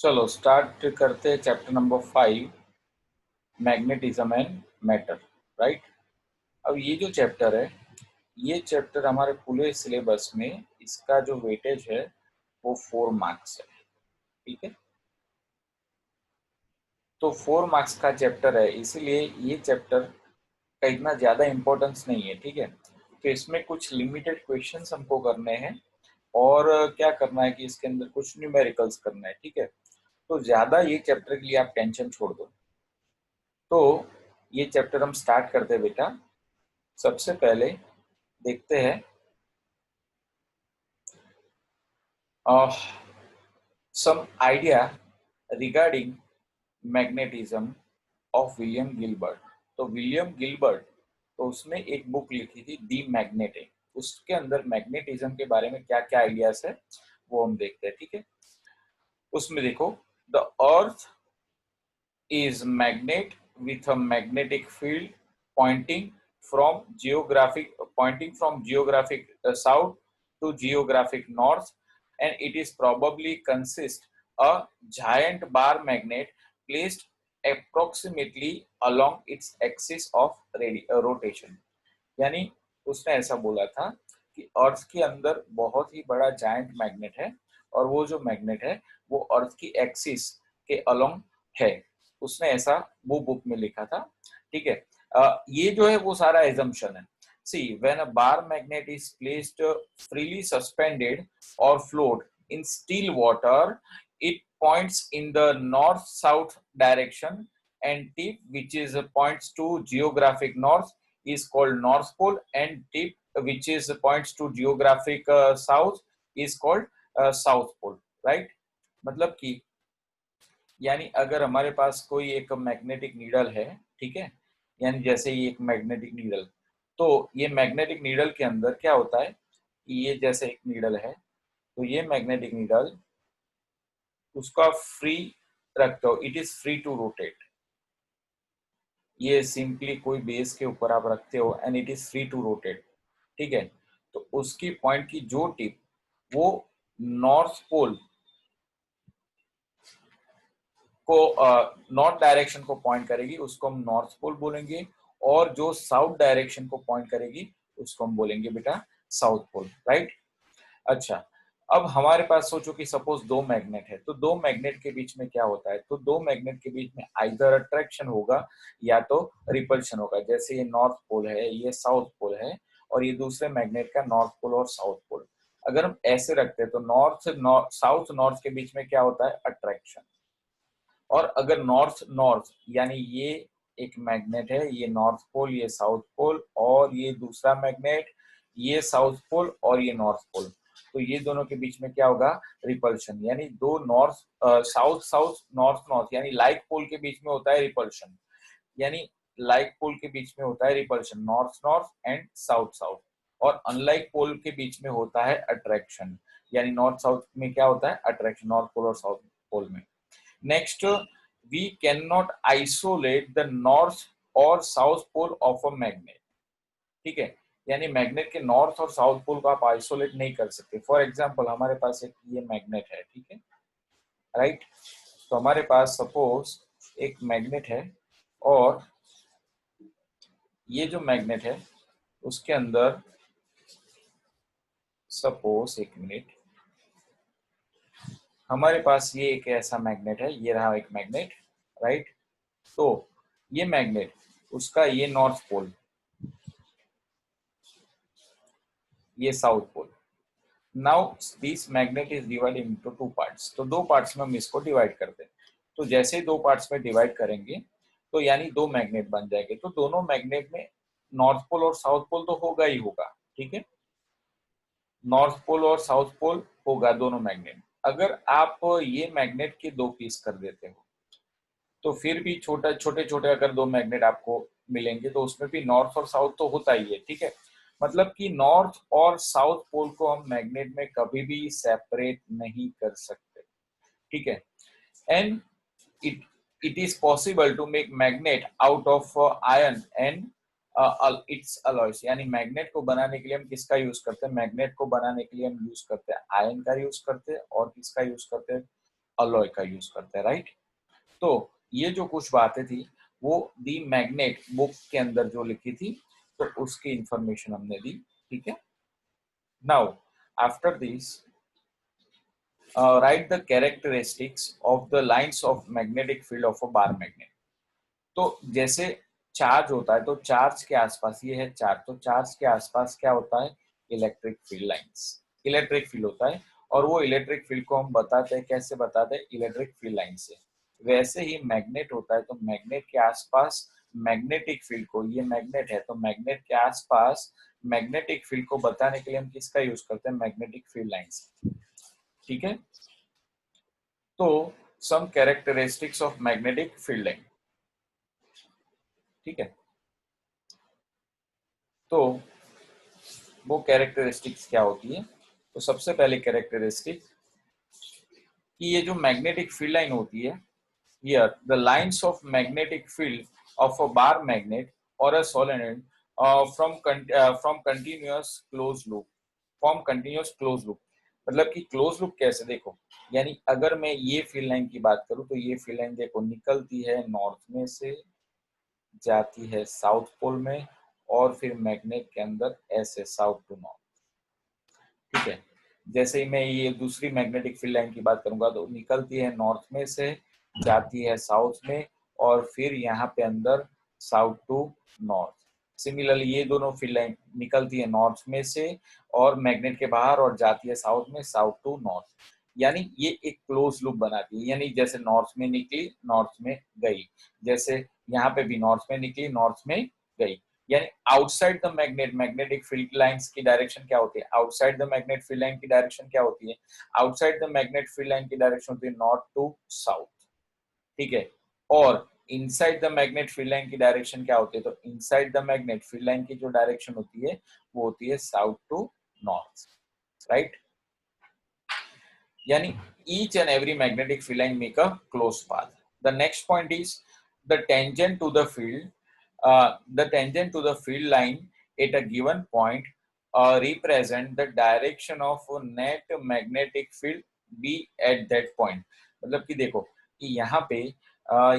चलो स्टार्ट करते हैं chapter number 5, magnetism and matter. Right. अब ये जो चैप्टर है, ये चैप्टर हमारे पूरे सिलेबस में इसका जो वेटेज है वो 4 मार्क्स है। ठीक है, तो 4 मार्क्स का चैप्टर है, इसीलिए ये चैप्टर का इतना ज़्यादा इम्पोर्टेंस नहीं है। ठीक है, तो इसमें कुछ लिमिटेड क्वेश्चंस हमको करने हैं और क्या करना है कि इसके अंदर कुछ न्यूमेरिकल्स करना है। ठीक है, तो ज़्यादा ये चैप्टर के लिए आप टेंशन छोड़ दो। तो ये चैप्टर हम स्टार्ट करते हैं बेटा। सबसे पहले देखते हैं some idea regarding magnetism of William Gilbert. तो विलियम गिलबर्ट, तो उसने एक बुक लिखी थी दी मैग्नेटिक, उसके अंदर मैग्नेटिज्म के बारे में क्या क्या आइडियाज है वो हम देखते हैं। ठीक है, उसमें देखो, the earth is magnet with a magnetic field pointing pointing from geographic south to geographic north, and it is probably consist a giant bar magnet placed approximately along its axis of rotation। यानी उसने ऐसा बोला था कि अर्थ के अंदर बहुत ही बड़ा जायंट मैग्नेट है और वो जो मैग्नेट है वो अर्थ की एक्सिस के अलोंग है। उसने ऐसा वो बुक में लिखा था। ठीक है, ये जो है वो सारा एजम्पशन है। See when a bar magnet is placed freely suspended और float in still water, it points in the north south direction, and tip which is points to geographic north is called north pole, and tip which is points to geographic south is called south pole। right, मतलब कि यानी अगर हमारे पास कोई एक magnetic needle है, ठीक है, यानी जैसे ये एक मैग्नेटिक नीडल, तो ये मैग्नेटिक नीडल के अंदर क्या होता है कि ये जैसे एक नीडल है, तो ये मैग्नेटिक नीडल उसका फ्री रखते हो, it is free to rotate. ये सिंपली कोई बेस के ऊपर आप रखते हो and it is free to rotate. ठीक है, तो उसकी पॉइंट की जो टिप वो नॉर्थ पोल को नॉर्थ डायरेक्शन को पॉइंट करेगी, उसको हम नॉर्थ पोल बोलेंगे, और जो साउथ डायरेक्शन को पॉइंट करेगी उसको हम बोलेंगे बेटा साउथ पोल। राइट। अच्छा, अब हमारे पास सोचो कि सपोज दो मैग्नेट है, तो दो मैग्नेट के बीच में क्या होता है, तो दो मैग्नेट के बीच में आइदर अट्रैक्शन होगा या तो रिपल्शन होगा। जैसे ये नॉर्थ पोल है, ये साउथ पोल है, और ये दूसरे मैग्नेट का नॉर्थ पोल और साउथ पोल। अगर हम ऐसे रखते हैं तो साउथ नॉर्थ के बीच में क्या होता है, अट्रैक्शन। और अगर नॉर्थ नॉर्थ यानी ये एक मैग्नेट है, ये नॉर्थ पोल, ये साउथ पोल, और ये दूसरा मैग्नेट, ये साउथ पोल और ये नॉर्थ पोल, तो ये दोनों के बीच में क्या होगा, रिपल्शन। यानी दो north south south north north यानी लाइक पोल के बीच में होता है रिपल्शन। यानी लाइक पोल के बीच में होता है repulsion, north north and south south. और अनलाइक पोल के बीच में होता है अट्रैक्शन, यानी नॉर्थ साउथ में क्या होता है, अट्रैक्शन, नॉर्थ पोल और साउथ पोल में। Next, we cannot isolate the north or south pole of a magnet। ठीक है, यानी मैग्नेट के नॉर्थ और साउथ पोल को आप आइसोलेट नहीं कर सकते। फॉर एग्जांपल हमारे पास एक ये मैग्नेट है, ठीक है, राइट। तो हमारे पास सपोज एक मैग्नेट है, और ये जो मैग्नेट है उसके अंदर सपोज, एक मिनट, हमारे पास ये एक ऐसा मैग्नेट है, ये रहा एक मैग्नेट, राइट। तो ये मैग्नेट, उसका ये नॉर्थ पोल, ये south pole. Now this magnet is divided into two parts. तो दो पार्ट्स में हम इसको डिवाइड करते हैं। तो जैसे दो पार्ट्स में डिवाइड करेंगे तो यानी दो मैग्नेट बन जाएंगे। तो दोनों मैग्नेट में नॉर्थ पोल और साउथ पोल तो होगा ही होगा। ठीक है, नॉर्थ पोल और साउथ पोल होगा दोनों मैग्नेट। अगर आप ये मैग्नेट के दो पीस कर देते हो तो फिर भी छोटे छोटे अगर दो मैग्नेट आपको मिलेंगे तो उसमें भी नॉर्थ और साउथ तो होता ही है। ठीक है, मतलब कि नॉर्थ और साउथ पोल को हम मैग्नेट में कभी भी सेपरेट नहीं कर सकते। ठीक है, and it it is possible to make magnet out of iron and its alloys. यानी मैग्नेट को बनाने के लिए हम किसका यूज करते हैं, मैग्नेट को बनाने के लिए हम यूज करते हैं आयरन का यूज करते हैं, और किसका यूज करते हैं, अलॉय का यूज करते हैं, राइट। तो ये जो कुछ बातें थी वो दी मैग्नेट बुक के अंदर जो लिखी थी, तो उसकी इंफॉर्मेशन हमने दी, ठीक है। Now after this right the characteristics of the lines of magnetic field of a bar magnet. तो जैसे चार्ज होता है, तो चार्ज के आसपास, ये है चार्ज, तो चार्ज के आसपास क्या होता है, electric field lines, electric field होता है। और वो इलेक्ट्रिक फील्ड को हम बताते हैं, कैसे बताते हैं, इलेक्ट्रिक फील्ड लाइन से। वैसे ही मैग्नेट होता है, तो मैग्नेट के आसपास मैग्नेटिक फील्ड को, ये मैग्नेट है तो मैग्नेट के आसपास मैग्नेटिक फील्ड को बताने के लिए हम किसका यूज करते हैं, मैग्नेटिक फील्ड लाइंस, ठीक है। तो some characteristics of magnetic field line, ठीक है। तो वो कैरेक्टरिस्टिक्स क्या होती है, तो सबसे पहले कैरेक्टरिस्टिक कि ये जो मैग्नेटिक फील्ड लाइन होती है, here the lines of magnetic field of a bar magnet or a solenoid from continuous closed loop, from continuous closed loop। मतलब कि क्लोज लूप कैसे, देखो, यानी अगर मैं ये फील्ड लाइन की बात करूं, तो ये फील्ड लाइन देखो निकलती है नॉर्थ में से, जाती है साउथ पोल में, और फिर मैग्नेट के अंदर ऐसे साउथ टू नॉर्थ, ठीक है। जैसे ही मैं ये दूसरी मैग्नेटिक फील्ड लाइन की बात करूंगा, तो निकलती है नॉर्थ में से, जाती है साउथ में, और फिर यहाँ पे अंदर साउथ टू नॉर्थ। सिमिलरली ये दोनों फील्ड लाइन निकलती है नॉर्थ में से और मैग्नेट के बाहर, और जाती है साउथ में, साउथ टू नॉर्थ। यानी ये एक क्लोज लूप बनाती है, यानी जैसे नॉर्थ में निकली नॉर्थ में गई, जैसे यहाँ पे भी नॉर्थ में निकली नॉर्थ में गई। यानी outside the magnet, magnetic field lines की डायरेक्शन क्या होती है, outside the magnet field line की डायरेक्शन क्या होती है, outside the magnet field line की डायरेक्शन होती है नॉर्थ टू साउथ, ठीक है। और inside the magnet field line की डायरेक्शन क्या होती है, तो inside the magnet field line की जो डायरेक्शन होती है वो होती है south to north, right. Yani each and every magnetic field line make a closed path. The next point is the tangent to the field. The tangent to the field line at a given point represent the direction of net magnetic field be at that point. मतलब कि देखो कि यहाँ पे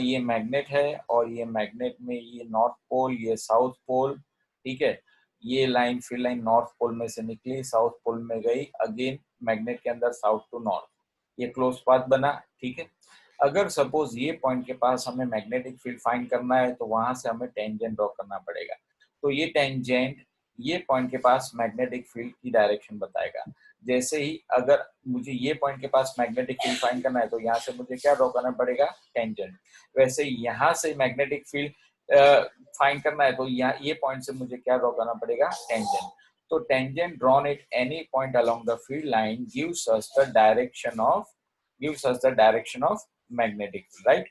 ये magnet है, और ये मैग्नेट में ये नॉर्थ पोल, ये साउथ पोल, ठीक है। ये line field line north pole में से निकली, साउथ पोल में गई, अगेन मैग्नेट के अंदर साउथ टू नॉर्थ, ये क्लोज पाथ बना, ठीक है। अगर सपोज ये पॉइंट के पास हमें मैग्नेटिक फील्ड फाइंड करना है, तो वहां से हमें टेंजेंट ड्रॉ करना पड़ेगा। तो ये टेंजेंट ये पॉइंट के पास मैग्नेटिक फील्ड की डायरेक्शन बताएगा। जैसे ही अगर मुझे ये पॉइंट के पास मैग्नेटिक फील्ड फाइंड करना है, तो यहाँ से मुझे क्या ड्रॉ करना पड़ेगा, टेंजेंट। वैसे यहाँ से मैग्नेटिक फील्ड फाइंड करना है, तो यहाँ ये पॉइंट से मुझे क्या ड्रॉ करना पड़ेगा, tangent. So tangent drawn at any point along the field line gives us the direction of magnetic field, right?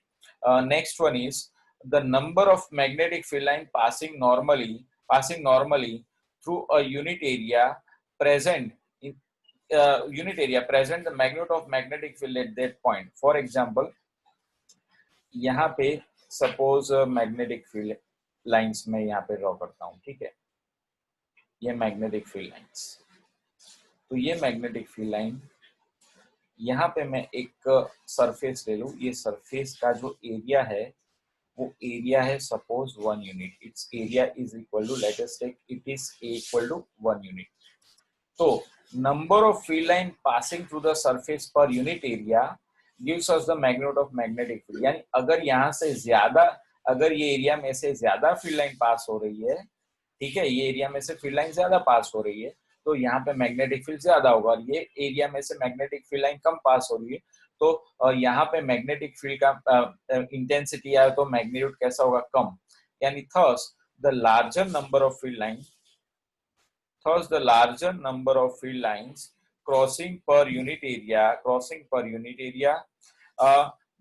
Next one is the number of magnetic field line passing normally through a unit area present the magnitude of magnetic field at that point. For example, यहाँ पे suppose magnetic field lines में यहाँ पे draw करता हूँ, ठीक है। ये मैग्नेटिक फील्ड लाइंस, तो ये मैग्नेटिक फील्ड लाइन, यहाँ पे मैं एक सरफेस ले लूं, ये सरफेस का जो एरिया है वो एरिया है suppose 1 unit, its area is equal to, let us take it is equal to 1 unit. तो number of field line passing through the surface per unit area gives us the magnet of magnetic field. यानी अगर यहाँ से ज्यादा, अगर ये area में से ज्यादा फील्ड लाइन पास हो रही है, ठीक है, ये एरिया में से फील्ड लाइन ज्यादा पास हो रही है, तो यहाँ पे मैग्नेटिक फील्ड ज्यादा होगा, और ये एरिया में से मैग्नेटिक फील्ड लाइन कम पास हो रही है, तो यहाँ पे मैग्नेटिक फील्ड का इंटेंसिटी है, तो मैग्नीट्यूड कैसा होगा, कम। यानी thus the larger number of field lines crossing per unit area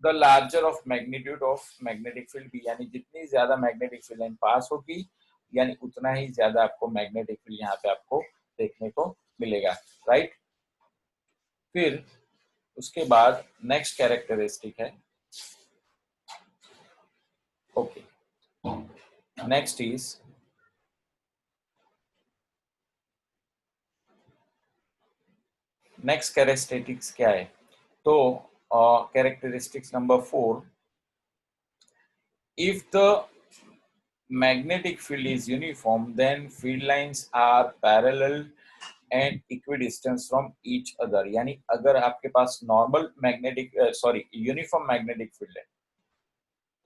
the larger of magnitude of magnetic field भी, यानी जितनी ज्यादा मैग्नेटिक फील्ड लाइन पास होगी, यानी उतना ही ज्यादा आपको मैग्नेटिक फील्ड यहाँ पे आपको देखने को मिलेगा, राइट। फिर उसके बाद नेक्स्ट कैरेक्टरिस्टिक है, okay, next is next characteristics क्या है, तो characteristics number 4, if the magnetic field is uniform, then field lines are parallel and equidistant from each other. यानी अगर आपके पास normal magnetic uniform magnetic field है,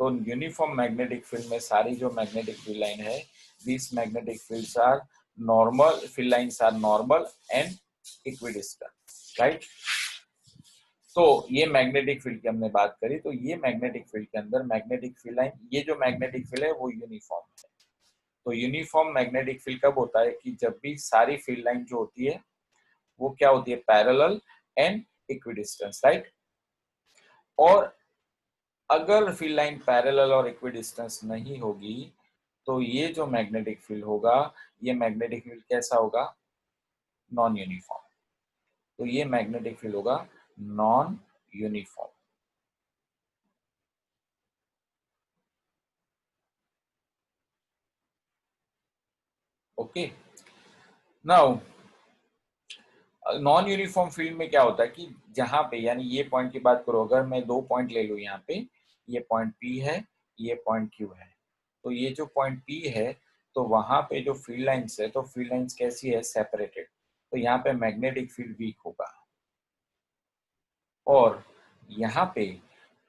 तो यूनिफॉर्म मैग्नेटिक फील्ड में सारी जो मैग्नेटिक फील्ड लाइन है, these magnetic fields are normal, field lines are normal and equidistant, right? तो ये मैग्नेटिक फील्ड की हमने बात करी, तो ये मैग्नेटिक फील्ड के अंदर मैग्नेटिक फील्ड लाइन, ये जो मैग्नेटिक फील्ड है वो यूनिफॉर्म है। तो यूनिफॉर्म मैग्नेटिक फील्ड कब होता है कि जब भी सारी फील्ड लाइन जो होती है वो क्या होती है, पैरेलल एंड इक्विडिस्टेंस, राइट? और अगर फील्ड लाइन पैरेलल और इक्विडिस्टेंस नहीं होगी तो ये जो मैग्नेटिक फील्ड होगा, ये मैग्नेटिक फील्ड कैसा होगा, नॉन यूनिफॉर्म। तो ये मैग्नेटिक फील्ड होगा non uniform. Okay, now non uniform field में क्या होता है कि जहां पे, यानी ये पॉइंट की बात करो, अगर मैं दो पॉइंट ले लूं, यहाँ पे ये पॉइंट P है, ये पॉइंट Q है, तो ये जो पॉइंट P है, तो वहां पे जो फील्ड लाइंस है, तो फील्ड लाइंस कैसी है, सेपरेटेड, तो यहाँ पे मैग्नेटिक फील्ड वीक होगा। और यहाँ पे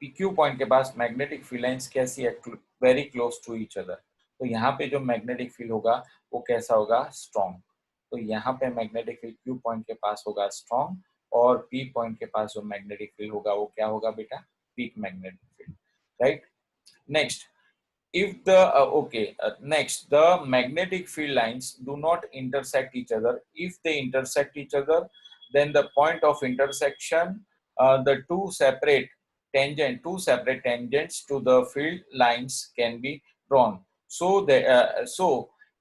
PQ पॉइंट के पास मैग्नेटिक फील्ड लाइंस कैसी है, very close to each other, तो यहाँ पे जो मैग्नेटिक फील्ड होगा वो कैसा होगा, स्ट्रॉन्ग। तो यहाँ पे मैग्नेटिक फील्ड Q पॉइंट के पास होगा स्ट्रॉन्ग, और P पॉइंट के पास जो मैग्नेटिक फील्ड होगा वो क्या होगा बेटा, weak magnetic field, right? Next, if the next, the magnetic field lines do not intersect each other. If they intersect each other, then the point of intersection, the two separate tangents to the field lines can be drawn. So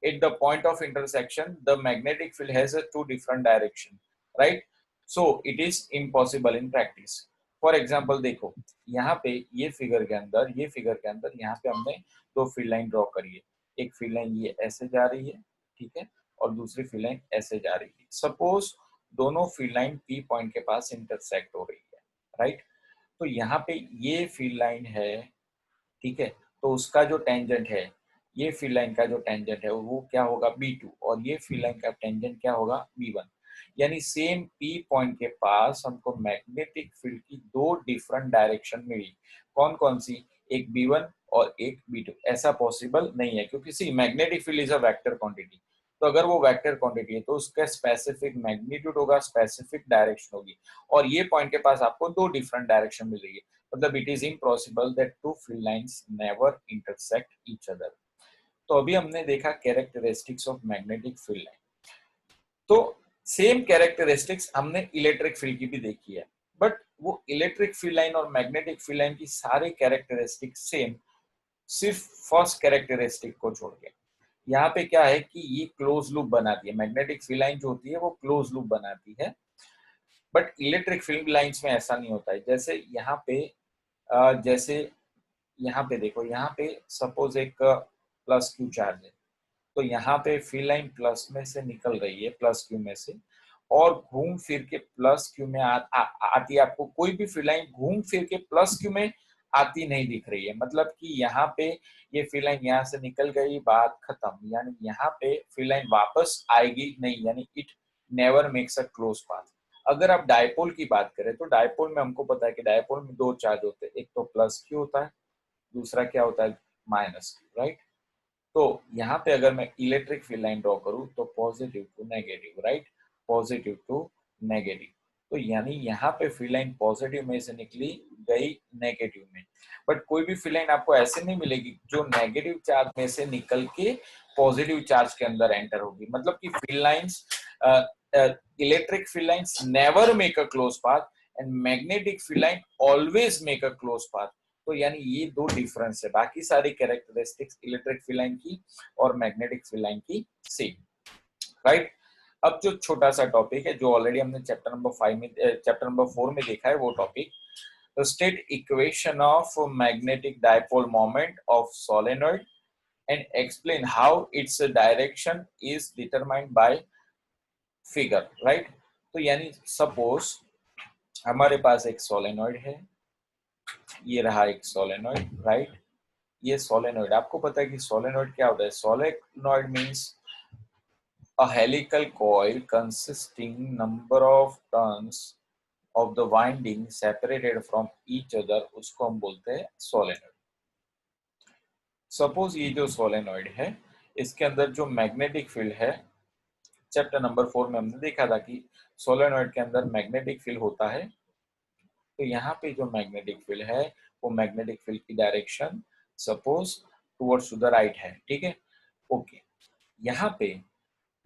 at the point of intersection, the magnetic field has a two different direction, right? So it is impossible in practice. For example, देखो यहाँ पे ये figure के अंदर यहाँ पे हमने दो फील्ड लाइन ड्रॉ करिए, एक फील्ड लाइन ये ऐसे जा रही है, ठीक है, और दूसरी फील्ड लाइन ऐसे जा रही है। सपोज दोनों फील्ड लाइन P पॉइंट के पास इंटरसेक्ट हो रही है, राइट? तो यहाँ पे ये फील्ड लाइन है, ठीक है, तो उसका जो टेंजेंट है, ये फील्ड लाइन का जो टेंजेंट है वो क्या होगा, B2, और ये फील्ड लाइन का टेंजेंट क्या होगा, B1। यानी सेम P पॉइंट के पास हमको मैग्नेटिक फील्ड की दो डिफरेंट डायरेक्शन मिली। कौन कौन सी, एक B1 और एक B2। ऐसा पॉसिबल नहीं है, क्योंकि see magnetic field is a vector quantity, तो अगर वो वेक्टर क्वांटिटी है तो उसका स्पेसिफिक मैग्नीट्यूड होगा, स्पेसिफिक डायरेक्शन होगी, और ये पॉइंट के पास आपको दो डिफरेंट डायरेक्शन मिल रही है, मतलब it is impossible that two field lines never intersect each other. तो अभी हमने देखा characteristics of magnetic field line, तो सेम कैरेक्टरिस्टिक्स हमने इलेक्ट्रिक फील्ड की भी देखी है, बट वो इलेक्ट्रिक फील्ड लाइन और मैग्नेटिक फील्ड लाइन की सारे कैरेक्टरिस्टिक्स सेम, सिर्फ फर्स्ट कैरेक्टरिस्टिक को छोड़ के। यहाँ पे क्या है कि ये क्लोज लूप बनाती है, मैग्नेटिक फील्ड लाइन जो होती है वो क्लोज लूप बनाती है, बट इलेक्ट्रिक फील्ड लाइंस में ऐसा नहीं होता है। जैसे यहाँ पे यहाँ पे देखो, यहाँ पे सपोज एक प्लस क्यू चार्ज है, तो यहाँ पे फील्ड लाइन प्लस में से निकल रही है, प्लस क्यू में से, और घूम फिर के प्लस क्यू में आती है। आपको कोई भी फील्ड लाइन घूम फिर के प्लस क्यू में आती नहीं दिख रही है, मतलब कि यहाँ पे ये फील्ड लाइन यहाँ से निकल गई, बात खत्म, यानी यहाँ पे फील्ड लाइन वापस आएगी नहीं, यानी it never makes a close path. अगर आप डायपोल की बात करें तो डायपोल में हमको पता है कि डायपोल में दो चार्ज होते हैं, एक तो प्लस क्यू होता है, दूसरा क्या होता है, माइनस क्यू, राइट? तो यहाँ पे अगर मैं इलेक्ट्रिक फील्ड लाइन ड्रॉ करूँ तो positive to negative, right, positive to negative, तो यानी यहाँ पे फील्ड लाइन पॉजिटिव में से निकली गई नेगेटिव में, बट कोई भी फील्ड लाइन आपको ऐसे नहीं मिलेगी जो नेगेटिव चार्ज में से निकल के पॉजिटिव चार्ज के अंदर एंटर होगी। मतलब कि field lines, electric field lines never make a close path and magnetic field line always make a close path. तो यानी ये दो डिफरेंस है, बाकी सारी कैरेक्टरिस्टिक्स इलेक्ट्रिक फील्ड लाइन की और मैग्नेटिक फील्ड लाइन की सेम, राइट? अब जो छोटा सा टॉपिक है जो ऑलरेडी हमने चैप्टर नंबर 4 में देखा है, वो topic, the state equation of magnetic dipole moment of solenoid and explain how its direction is determined by figure, right? तो यानी सपोज हमारे पास एक सोलेनॉइड है, ये रहा एक सोलेनॉइड, राइट। ये सोलेनॉइड, आपको पता है कि सोलेनॉइड क्या होता है? Solenoid means a helical coil consisting number of turns of the winding separated from each other, उसको हम बोलते हैं सोलेनॉइड। सपोज ये जो सोलेनॉइड है, इसके अंदर जो मैग्नेटिक फील्ड है, चैप्टर नंबर 4 में हमने देखा था कि सोलेनॉइड के अंदर मैग्नेटिक फील्ड होता है। तो यहाँ पे जो मैग्नेटिक फील्ड है, वो मैग्नेटिक फील्ड की direction suppose towards to the right है, ठीक है, ओके। यहाँ पे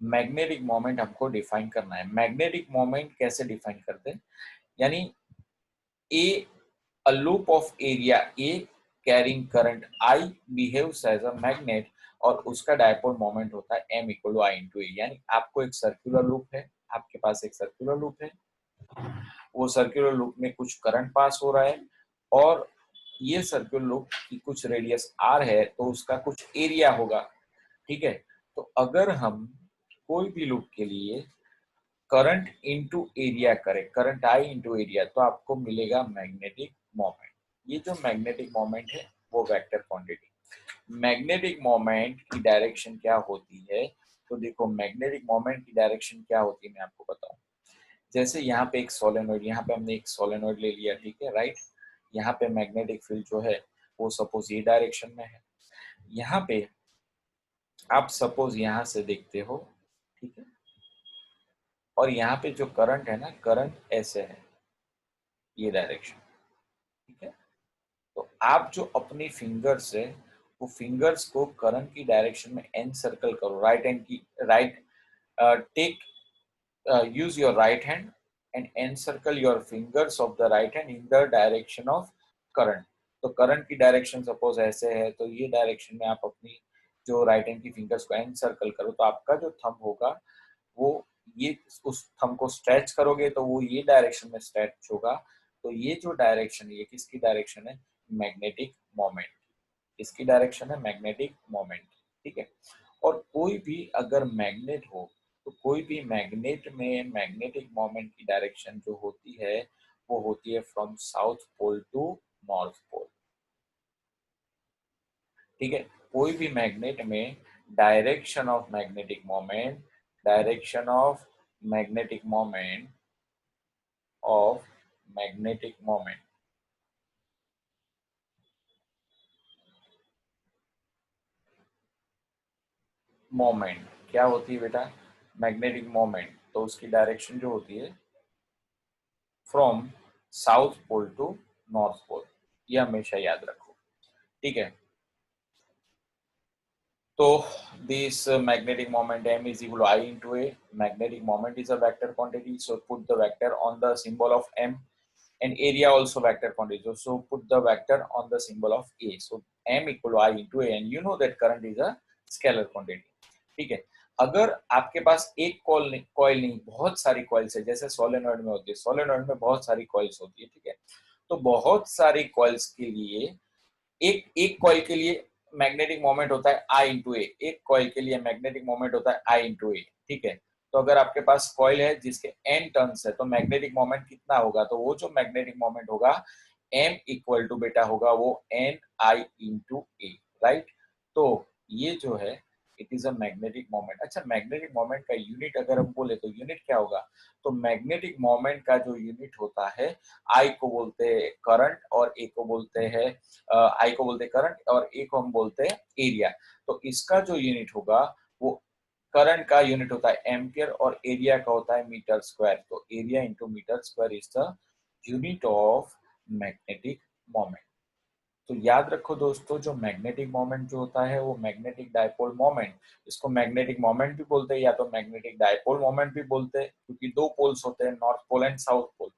मैग्नेटिक मोमेंट हमको डिफाइन करना है। मैग्नेटिक मोमेंट कैसे डिफाइन करते हैं? यानी a loop of area A carrying current I behaves as a magnet, और उसका डायपोल मोमेंट होता है m equal to I into A. यानी आपको एक सर्कुलर लूप है, आपके पास एक सर्कुलर लूप है, वो सर्कुलर लूप में कुछ करंट पास हो रहा है, और ये सर्कुलर लूप की कुछ रेडियस r है, तो उसका कुछ एरिया होगा, ठीक है। तो अगर हम कोई भी लूप के लिए करंट इनटू एरिया करें, करंट आई इनटू एरिया, तो आपको मिलेगा मैग्नेटिक मोमेंट। ये जो मैग्नेटिक मोमेंट है वो वेक्टर क्वांटिटी। मैग्नेटिक मोमेंट की डायरेक्शन क्या होती है? तो देखो, मैग्नेटिक मोमेंट की डायरेक्शन क्या होती है, मैं आपको बताऊं। जैसे यहाँ पे एक सोलेनॉइड, यहाँ पे हमने एक सोलेनॉइड ले लिया, ठीक है, राइट। यहाँ पे मैग्नेटिक फील्ड जो है वो सपोज ये डायरेक्शन में है। यहाँ पे आप सपोज यहाँ से देखते हो, ठीक है, और यहाँ पे जो करंट है ना, करंट ऐसे है, ये डायरेक्शन, ठीक है। तो आप जो अपनी फिंगर्स है, वो फिंगर्स को करंट की डायरेक्शन में एन सर्कल करो, राइट हैंड की, right, take use your right hand and encircle your fingers of the right hand in the direction of current। तो करंट की डायरेक्शन सपोज ऐसे है, तो ये डायरेक्शन में आप अपनी जो राइट हैंड की फिंगर्स को एनसर्कल करो, तो आपका जो थंब होगा वो ये, उस थंब को स्ट्रेच करोगे तो वो ये डायरेक्शन में स्ट्रेच होगा। तो ये जो डायरेक्शन है, ये किसकी डायरेक्शन है? Magnetic moment. इसकी डायरेक्शन है मैग्नेटिक मोमेंट, ठीक है। और कोई भी अगर मैग्नेट हो, तो कोई भी मैग्नेट में मैग्नेटिक मोमेंट की डायरेक्शन जो होती है वो होती है from south pole to north pole, ठीक है। कोई भी मैग्नेट में direction of magnetic moment, direction of magnetic moment of magnetic moment, moment क्या होती है बेटा? मैग्नेटिक मोमेंट, तो उसकी डायरेक्शन जो होती है from south pole to north pole, ये हमेशा याद रखो, ठीक है। तो this magnetic moment m is equal to I into a, magnetic moment is a vector quantity, so put the vector on the symbol of m, and area also vector quantity, so put the vector on the symbol of a, so m equal to I into a, and you know that current is a scalar quantity, ठीक है। अगर आपके पास एक coil नहीं, बहुत सारी coils है, जैसे सोलेनॉइड में होती है, सोलेनॉइड में बहुत सारी कॉइल्स होती है, ठीक है। तो बहुत सारी कॉइल्स के लिए एक एक कॉइल के लिए मैग्नेटिक मोमेंट होता है आई इंटू ए, एक कॉइल के लिए मैग्नेटिक मोमेंट होता है आई इंटू ए, ठीक है। तो अगर आपके पास कॉइल है जिसके एन टर्न्स है, तो मैग्नेटिक मोमेंट कितना होगा? तो वो जो मैग्नेटिक मोमेंट होगा एम इक्वल टू बेटा होगा वो N I into A, right. तो ये जो है it is a magnetic moment. अच्छा, मैग्नेटिक मोमेंट का यूनिट अगर हम बोले तो यूनिट क्या होगा? तो मैग्नेटिक मोमेंट का जो यूनिट होता है, आई को बोलते हैं करंट, और ए को बोलते हैं, आई को बोलते हैं करंट, और ए को हम बोलते हैं एरिया। तो इसका जो यूनिट होगा वो, करंट का यूनिट होता है एम्पियर, और एरिया का होता है मीटर स्क्वायर। तो area into metre square is the unit of magnetic moment. तो याद रखो दोस्तों, जो मैग्नेटिक मोमेंट जो होता है वो मैग्नेटिक डायपोल मोमेंट, इसको मैग्नेटिक मोमेंट भी बोलते हैं या तो मैग्नेटिक डायपोल मोमेंट भी बोलते हैं, क्योंकि दो पोल्स होते हैं, north pole and south pole.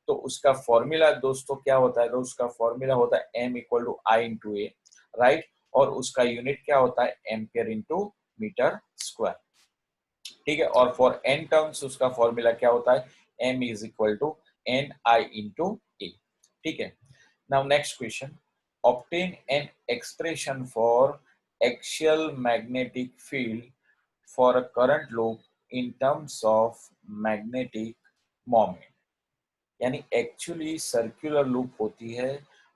तो उसका फॉर्मूला दोस्तों क्या होता है? तो उसका फॉर्मूला होता है m equal to I into A, right. और उसका यूनिट क्या होता है? एम्पियर इंटू मीटर स्क्वायर, ठीक है। और फॉर n टर्म्स उसका फॉर्मूला क्या होता है? m is equal to N I into A, ठीक है। Now next question, obtain an expression for axial magnetic field for a current loop in terms of magnetic moment. यानी actually circular loop होती है।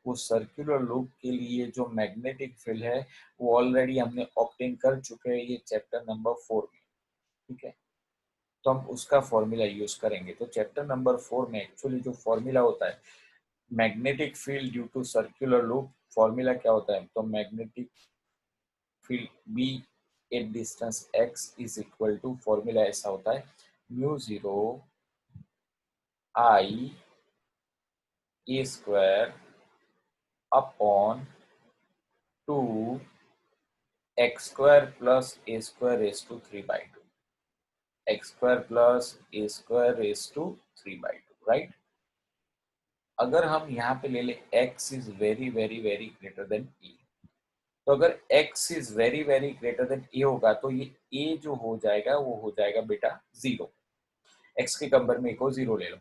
वो circular loop के लिए जो magnetic field है वो ऑलरेडी हमने ऑब्टेन कर चुके हैं ये चैप्टर नंबर 4 में, ठीक है। तो हम उसका फॉर्मूला यूज करेंगे। तो चैप्टर नंबर 4 में एक्चुअली जो फॉर्मूला होता है magnetic field due to circular loop, formula क्या होता है, तो magnetic field B at distance x is equal to, formula ऐसा होता है mu zero I A square upon two x square plus A square raise to 3/2, x square plus A square raise to 3/2, right. अगर हम यहाँ पे ले ले x is very very very greater than e, तो अगर x is very very greater then a होगा तो ये a जो हो जाएगा वो हो जाएगा बेटा 0, x के कंपेयर में a को 0 ले लो,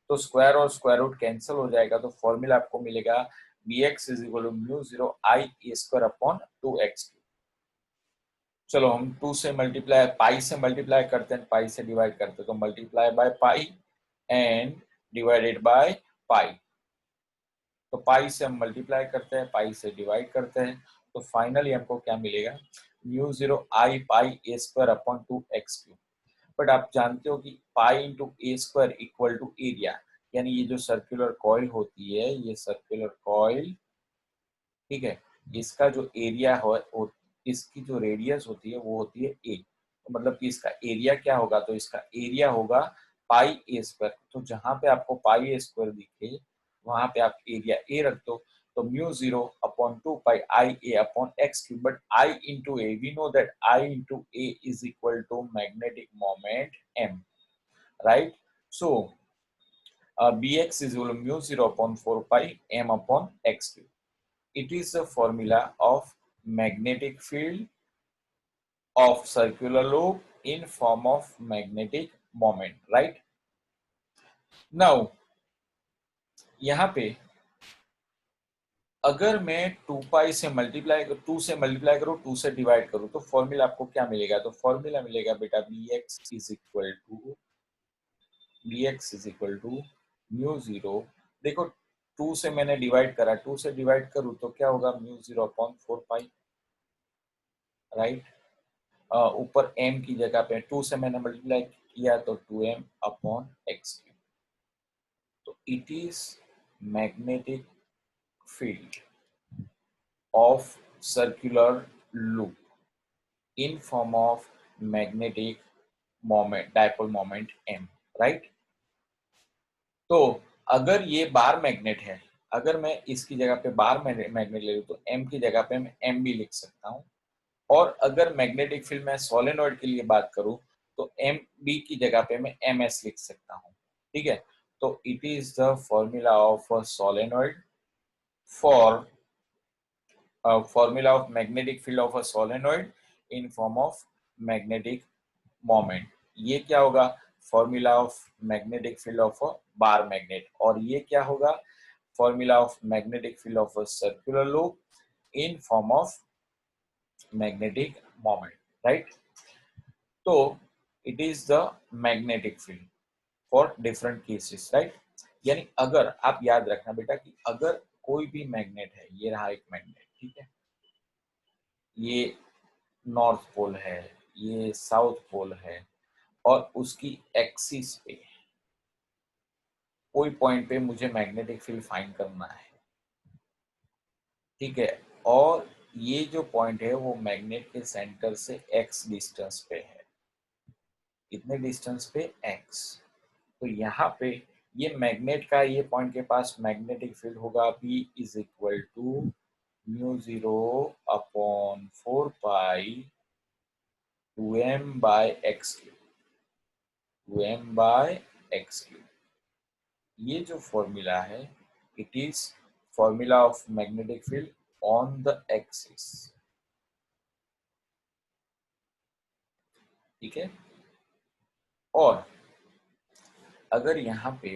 तो स्क्वायर और स्क्वायर रूट कैंसिल हो जाएगा। तो फॉर्मूला आपको मिलेगा bx is equal to mu zero I A square upon 2x। चलो हम 2 से मल्टीप्लाई, पाई से मल्टीप्लाई करते हैं, पाई से डिवाइड करते हैं, तो multiply by pi and divided by pi. तो पाई से हम मल्टीप्लाई करते हैं, पाई से डिवाइड करते हैं, तो फाइनली हमको क्या मिलेगा, mu zero I pi A square upon 2x cube. But आप जानते हो कि pi into A square equal to area, यानी ये जो सर्कुलर कॉइल होती है, ये सर्कुलर कॉइल, ठीक है, इसका जो एरिया हो, इसकी जो रेडियस होती है वो होती है ए, तो मतलब कि इसका एरिया क्या होगा, तो इसका एरिया होगा पाई ए स्क्वायर। तो जहां पे आपको पाई ए स्क्वायर दिखे वहां पे आप एरिया ए रख दो, तो mu zero upon 2 pi I A upon x cube, but I into A, we know that I into A is equal to magnetic moment M, right. So bx is equal to mu 0 upon 4 pi m upon x cube. It is the formula of magnetic field of circular loop in form of magnetic moment, right? Now यहाँ पे अगर मैं 2 पाई से multiply, 2 से multiply करूँ, 2 से divide करूँ, तो फॉर्मूला आपको क्या मिलेगा, तो फॉर्मूला मिलेगा बेटा bx is equal to mu zero, देखो 2 से मैंने डिवाइड करा, 2 से डिवाइड करूँ तो क्या होगा, म्यू जीरो अपॉन 4 पाई, राइट। ऊपर m की जगह पे 2 से मैंने मल्टीप्लाई किया तो 2m अपॉन एक्स क्यूब। तो it is magnetic field of circular loop in form of magnetic moment, dipole moment m, right. तो अगर ये बार मैग्नेट है, अगर मैं इसकी जगह पे बार मैग्नेट ले लूँ तो m की जगह पे मैं m भी लिख सकता हूँ। और अगर मैग्नेटिक फील्ड में सोलेनॉइड के लिए बात करूं तो एम बी की जगह पे मैं एम एस लिख सकता हूं, ठीक है। तो it is the formula of a solenoid for formula of magnetic field of a solenoid in form of magnetic moment. ये क्या होगा, formula of magnetic field of a bar magnet, और ये क्या होगा, formula of magnetic field of a circular loop in form of magnetic moment, right. तो it is the magnetic field for different cases, right. यानी अगर आप याद रखना बेटा कि अगर कोई भी मैग्नेट है, ये रहा एक मैग्नेट, ठीक है, ये नॉर्थ पोल है, ये साउथ पोल है, और उसकी एक्सिस पे कोई पॉइंट पे मुझे मैग्नेटिक फील्ड फाइंड करना है, ठीक है, और ये जो पॉइंट है वो मैग्नेट के सेंटर से x डिस्टेंस पे है, कितने डिस्टेंस पे, x। तो यहाँ पे ये मैग्नेट का ये पॉइंट के पास मैग्नेटिक फील्ड होगा B is equal to mu zero upon 4 pi 2m by x cube, 2m by x cube. ये जो फॉर्मूला है it is formula of magnetic field on the axis, ठीक है। और अगर यहाँ पे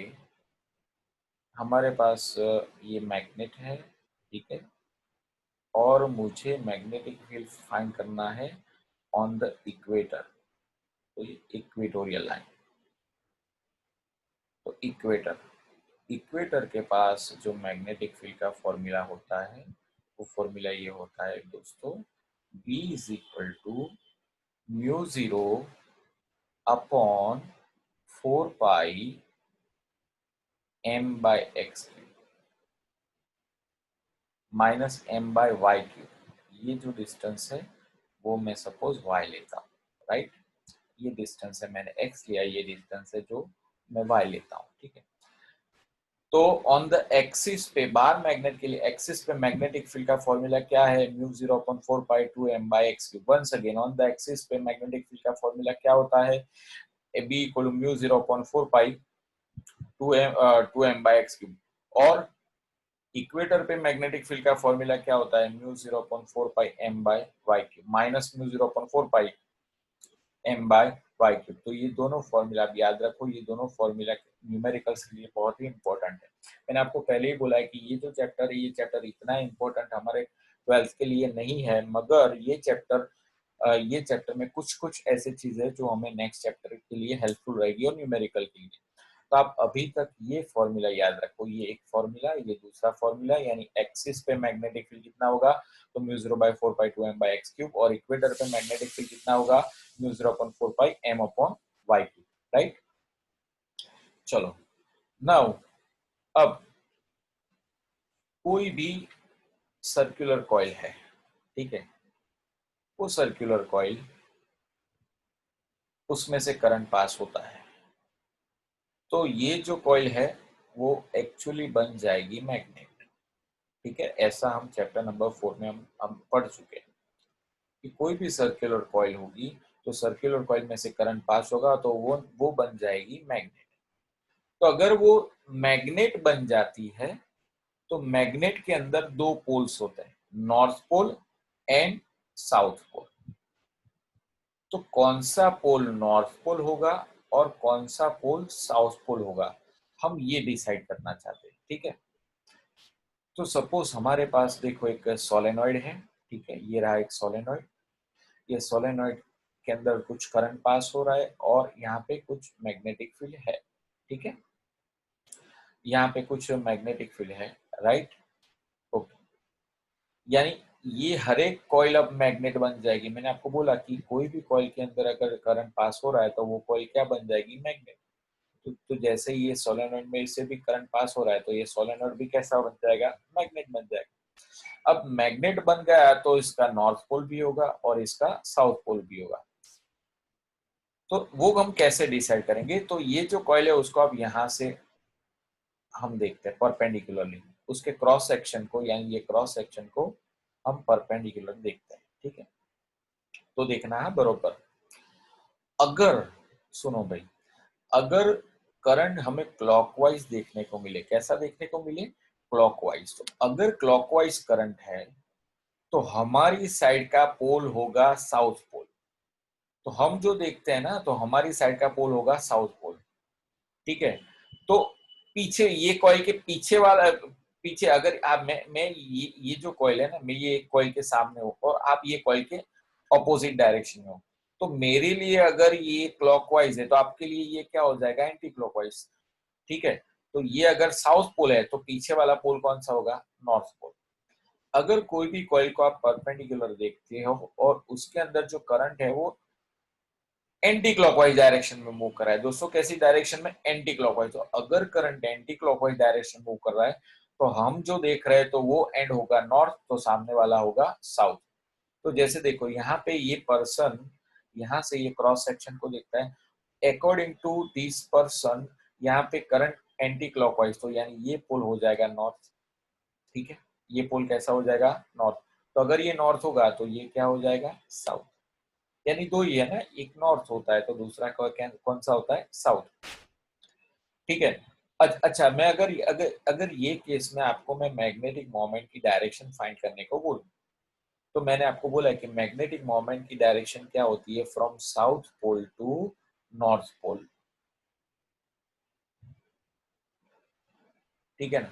हमारे पास ये मैग्नेट है, ठीक है, और मुझे मैग्नेटिक फील्ड फाइंड करना है ऑन द इक्वेटर, तो ये इक्वेटोरियल लाइन, तो इक्वेटर, इक्वेटर के पास जो मैग्नेटिक फील्ड का फॉर्मूला होता है वो फॉर्मूला ये होता है दोस्तों, B is equal to mu zero upon 4 pi m by x minus m by y cube. ये जो डिस्टेंस है वो मैं सपोज y लेता हूँ, राइट। ये डिस्टेंस है, मैंने x लिया, ये डिस्टेंस है जो मैं y लेता हूँ, ठीक है। तो ऑन द एक्सिस पे, बार मैग्नेट के लिए एक्सिस पे मैग्नेटिक फील्ड का फॉर्मूला क्या है, mu 0/4 pi 2m by x cube. Once again on the axis पे मैग्नेटिक फील्ड का फॉर्मूला क्या होता है, B equal mu 0/4 pi 2m by x cube. और इक्वेटर पे मैग्नेटिक फील्ड का फॉर्मूला क्या होता है, mu 0/4 pi m by y cube minus mu 0/4 pi m by y cube. तो ये दोनों फॉर्मूला आप याद रखो, ये दोनों फॉर्मूला न्यूमेरिकल्स के लिए बहुत ही इंपॉर्टेंट है। मैंने आपको पहले ही बोला है कि ये जो चैप्टर है, ये चैप्टर इतना इंपॉर्टेंट हमारे 12th के लिए नहीं है, मगर ये चैप्टर में कुछ कुछ ऐसे चीजें जो हमें नेक्स्ट चैप्टर के लिए हेल्पफुल रहेगी और न्यूमेरिकल के लिए। तो आप अभी तक ये फॉर्मूला याद रखो, ये एक फॉर्मूला, ये दूसरा फॉर्मूला, यानी एक्सिस पे मैग्नेटिक फील्ड कितना होगा, तो mu 0/4 pi 2m by x cube, और इक्वेटर पे मैग्नेटिक फील्ड कितना होगा, mu 0/4 pi m upon y cube, right. चलो नाउ, अब कोई भी सर्कुलर कॉइल है, ठीक है, वो सर्कुलर कॉइल, उसमें से करंट पास होता है, तो ये जो कॉइल है वो एक्चुअली बन जाएगी मैग्नेट, ठीक है। ऐसा हम चैप्टर नंबर 4 में हम पढ़ चुके हैं कि कोई भी सर्कुलर कॉइल होगी, तो सर्कुलर कॉइल में से करंट पास होगा तो वो बन जाएगी मैग्नेट। तो अगर वो मैग्नेट बन जाती है, तो मैग्नेट के अंदर दो पोल्स होते हैं, north pole and south pole. तो कौन सा पोल नॉर्थ पोल होगा और कौन सा पोल साउथ पोल होगा, हम ये डिसाइड करना चाहते हैं, ठीक है। तो सपोज हमारे पास देखो एक सोलेनॉइड है, ठीक है, ये रहा एक सोलेनॉइड। ये सोलेनॉइड के अंदर कुछ करंट पास हो रहा है और यहाँ पे कुछ मैग्नेटिक फील्ड है, ठीक है, यहाँ पे कुछ मैग्नेटिक फील्ड है, राइट। ओके, यानी ये हर एक कॉइल अब मैग्नेट बन जाएगी। मैंने आपको बोला कि कोई भी कॉइल के अंदर अगर करंट पास हो रहा है तो वो कॉइल क्या बन जाएगी, मैग्नेट। तो जैसे ये सोलेनॉइड में इससे भी करंट पास हो रहा है, तो ये सोलेनॉइड भी कैसा बन जाएगा, मैग्नेट बन जाएगा। अब मैग्नेट बन गया तो इसका नॉर्थ पोल भी होगा और इसका साउथ पोल भी होगा। तो वो हम कैसे डिसाइड करेंगे, तो ये जो कॉइल है उसको अब यहाँ से हम देखते हैं परपेंडिकुलरली, उसके क्रॉस सेक्शन को, यानी ये क्रॉस सेक्शन को हम परपेंडिकुलर देखते हैं, ठीक है। तो देखना है बरोबर, अगर, सुनो भाई, अगर करंट हमें क्लॉकवाइज देखने को मिले, कैसा देखने को मिले, क्लॉकवाइज, तो अगर क्लॉकवाइज करंट है तो हमारी साइड का पोल होगा साउथ पोल। तो हम जो देखते हैं ना, तो हमारी साइड का पोल होगा साउथ पोल, ठीक है। तो पीछे ये कॉइल के पीछे वाला, पीछे अगर आप, मैं ये जो कॉइल है ना, मैं ये एक कॉइल के सामने हूँ और आप ये कॉइल के ऑपोजिट डायरेक्शन में हो, तो मेरे लिए अगर ये क्लॉकवाइज है तो आपके लिए ये क्या हो जाएगा, एंटी क्लॉकवाइज, ठीक है। तो ये अगर साउथ पोल है तो पीछे वाला पोल कौन सा होगा, नॉर्थ पोल। अगर कोई भी कॉइल को आप परपेंडिकुलर देखते हो और उसके अंदर जो करंट है वो एंटी क्लॉकवाइज डायरेक्शन में मूव कर रहा है, दोस्तों कैसी डायरेक्शन में, एंटी क्लॉकवाइज। तो अगर current anti clockwise direction move कर रहा है तो हम जो देख रहे हैं तो वो एंड होगा नॉर्थ, तो सामने वाला होगा साउथ। तो जैसे देखो यहाँ पे ये पर्सन यहाँ से ये क्रॉस सेक्शन को देखता है, अकॉर्डिंग टू दिस पर्सन यहाँ पे करंट एंटी क्लॉकवाइज, तो यानी ये पोल हो जाएगा नॉर्थ, ठीक है। ये पोल कैसा हो जाएगा, नॉर्थ। तो अगर ये नॉर्थ होगा तो ये क्या हो जाएगा, साउथ। यानी दो ही है ना, एक नॉर्थ होता है तो दूसरा कौन सा होता है, साउथ, ठीक है। अच्छा, मैं अगर अगर अगर ये केस में आपको मैं मैग्नेटिक मोमेंट की डायरेक्शन फाइंड करने को बोलूं, तो मैंने आपको बोला है कि मैग्नेटिक मोमेंट की डायरेक्शन क्या होती है, from south pole to north pole, ठीक है ना।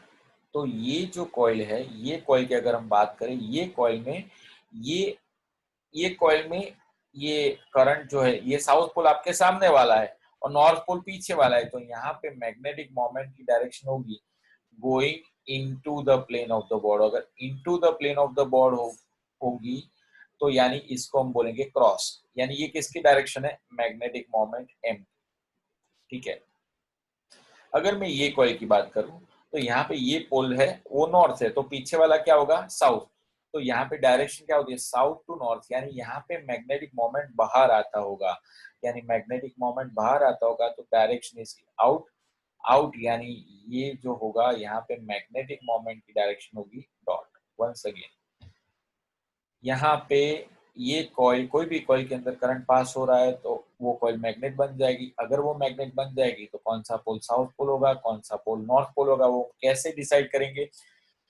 तो ये जो कॉइल है, ये कॉइल की अगर हम बात करें, ये कॉइल में ये ये कॉइल में ये करंट जो है, ये साउथ पोल आपके सामने वाला है और नॉर्थ पोल पीछे वाला है, तो यहाँ पे मैग्नेटिक मोमेंट की डायरेक्शन होगी going into the plane of the board. अगर into the plane of the board होगी तो यानी इसको हम बोलेंगे क्रॉस, यानी ये किसकी डायरेक्शन है, मैग्नेटिक मोमेंट एम। ठीक है, अगर मैं ये कॉइल की बात करूं तो यहाँ पे ये पोल है वो नॉर्थ है, तो पीछे वाला क्या होगा, साउथ। तो यहाँ पे डायरेक्शन क्या होती है, साउथ टू नॉर्थ, यानी यहाँ पे मैग्नेटिक मोमेंट बाहर आता होगा, यानी मैग्नेटिक मोमेंट बाहर आता होगा तो डायरेक्शन इसकी आउट। आउट यानी ये जो होगा यहाँ पे मैग्नेटिक मोमेंट की डायरेक्शन होगी डॉट। वंस अगेन यहाँ पे ये कॉइल, कोई भी कॉइल के अंदर करंट पास हो रहा है तो वो कॉइल मैग्नेट बन जाएगी। अगर वो मैग्नेट बन जाएगी तो कौन सा पोल साउथ पोल होगा, कौन सा पोल नॉर्थ पोल होगा, वो कैसे डिसाइड करेंगे।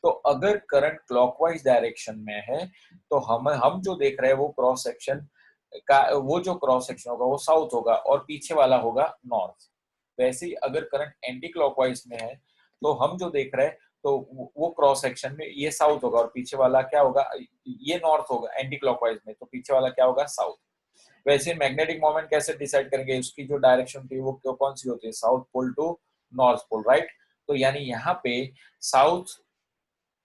तो अगर करंट क्लॉकवाइज डायरेक्शन में है तो हम जो देख रहे हैं वो क्रॉस सेक्शन का, वो जो क्रॉस सेक्शन होगा वो साउथ होगा और पीछे वाला होगा नॉर्थ। वैसे ही अगर करंट एंटी क्लॉकवाइज में है तो हम जो देख रहे हैं तो वो क्रॉस सेक्शन में ये साउथ होगा और पीछे वाला क्या होगा, ये नॉर्थ होगा एंटी क्लॉकवाइज में, तो पीछे वाला क्या होगा, साउथ। वैसे मैग्नेटिक मोमेंट कैसे डिसाइड करेंगे, उसकी जो डायरेक्शन थी वो कौन सी होती है, south pole to north pole, right. तो यानी यहाँ पे साउथ,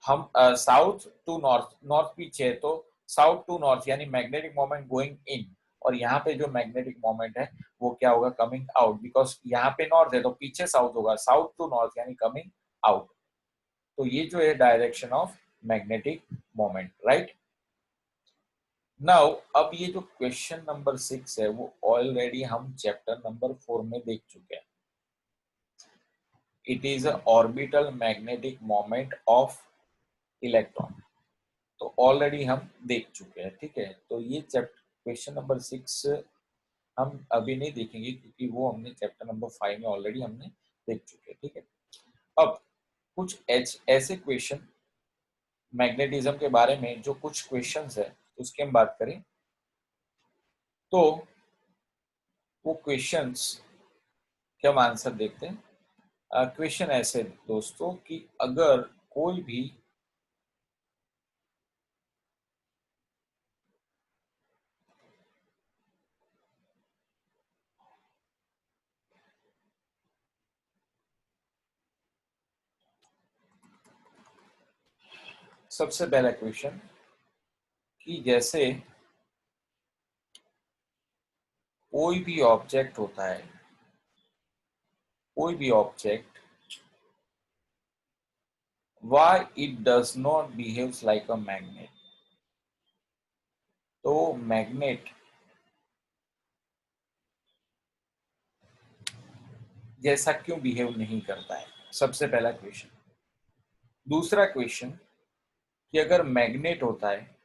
हम साउथ टू नॉर्थ, नॉर्थ पीछे है तो साउथ टू नॉर्थ यानी मैग्नेटिक मोमेंट गोइंग इन, और यहाँ पे जो मैग्नेटिक मोमेंट है वो क्या होगा, कमिंग आउट, बिकॉज यहाँ पे नॉर्थ है तो पीछे साउथ होगा, साउथ टू नॉर्थ यानी कमिंग आउट। तो ये जो है direction of magnetic moment, right. Now अब ये जो क्वेश्चन नंबर 6 है वो ऑलरेडी हम चैप्टर नंबर 4 में देख चुके हैं। It is a orbital magnetic moment of electron, तो ऑलरेडी हम देख चुके हैं। ठीक है, तो ये चैप्टर क्वेश्चन नंबर 6 हम अभी नहीं देखेंगे क्योंकि वो हमने चैप्टर नंबर 5 में ऑलरेडी हमने देख चुके हैं। ठीक है, अब कुछ ऐसे क्वेश्चन मैग्नेटिज्म के बारे में जो कुछ क्वेश्चंस है उसकी हम बात करें तो वो क्वेश्चंस के हम आंसर देखते हैं। क्वेश्चन ऐसे दोस्तों कि अगर कोई भी सबसे पहला क्वेश्चन कि जैसे कोई भी ऑब्जेक्ट होता है, कोई भी object, why it does not behaves like a magnet। तो मैग्नेट जैसा क्यों बिहेव नहीं करता है, सबसे पहला क्वेश्चन। दूसरा क्वेश्चन कि अगर मैग्नेट होता है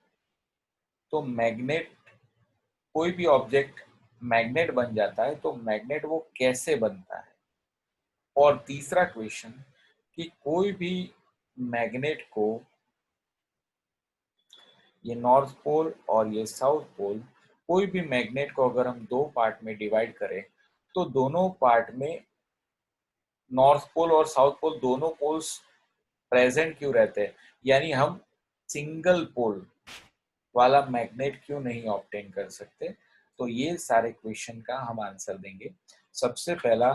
तो मैग्नेट, कोई भी ऑब्जेक्ट मैग्नेट बन जाता है तो मैग्नेट वो कैसे बनता है। और तीसरा क्वेश्चन कि कोई भी मैग्नेट को, ये नॉर्थ पोल और ये साउथ पोल, कोई भी मैग्नेट को अगर हम दो पार्ट में डिवाइड करें तो दोनों पार्ट में नॉर्थ पोल और साउथ पोल दोनों पोल्स प्रेजेंट क्यों रहते हैं, यानी हम सिंगल पोल वाला मैग्नेट क्यों नहीं ऑब्टेन कर सकते। तो ये सारे क्वेश्चन का हम आंसर देंगे। सबसे पहला,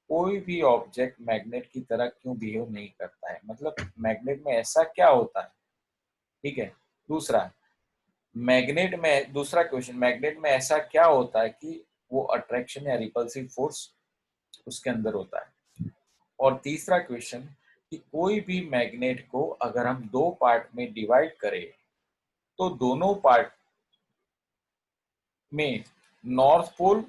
कोई भी ऑब्जेक्ट मैग्नेट की तरह क्यों बिहेव नहीं करता है, मतलब मैग्नेट में ऐसा क्या होता है। ठीक है, दूसरा मैग्नेट में, दूसरा क्वेश्चन, मैग्नेट में ऐसा क्या होता है कि वो अट्रैक्शन या रिपल्सिव फोर्स उसके अंदर होता है। और तीसरा क्वेश्चन कि कोई भी मैग्नेट को अगर हम दो पार्ट में डिवाइड करें तो दोनों पार्ट में नॉर्थ पोल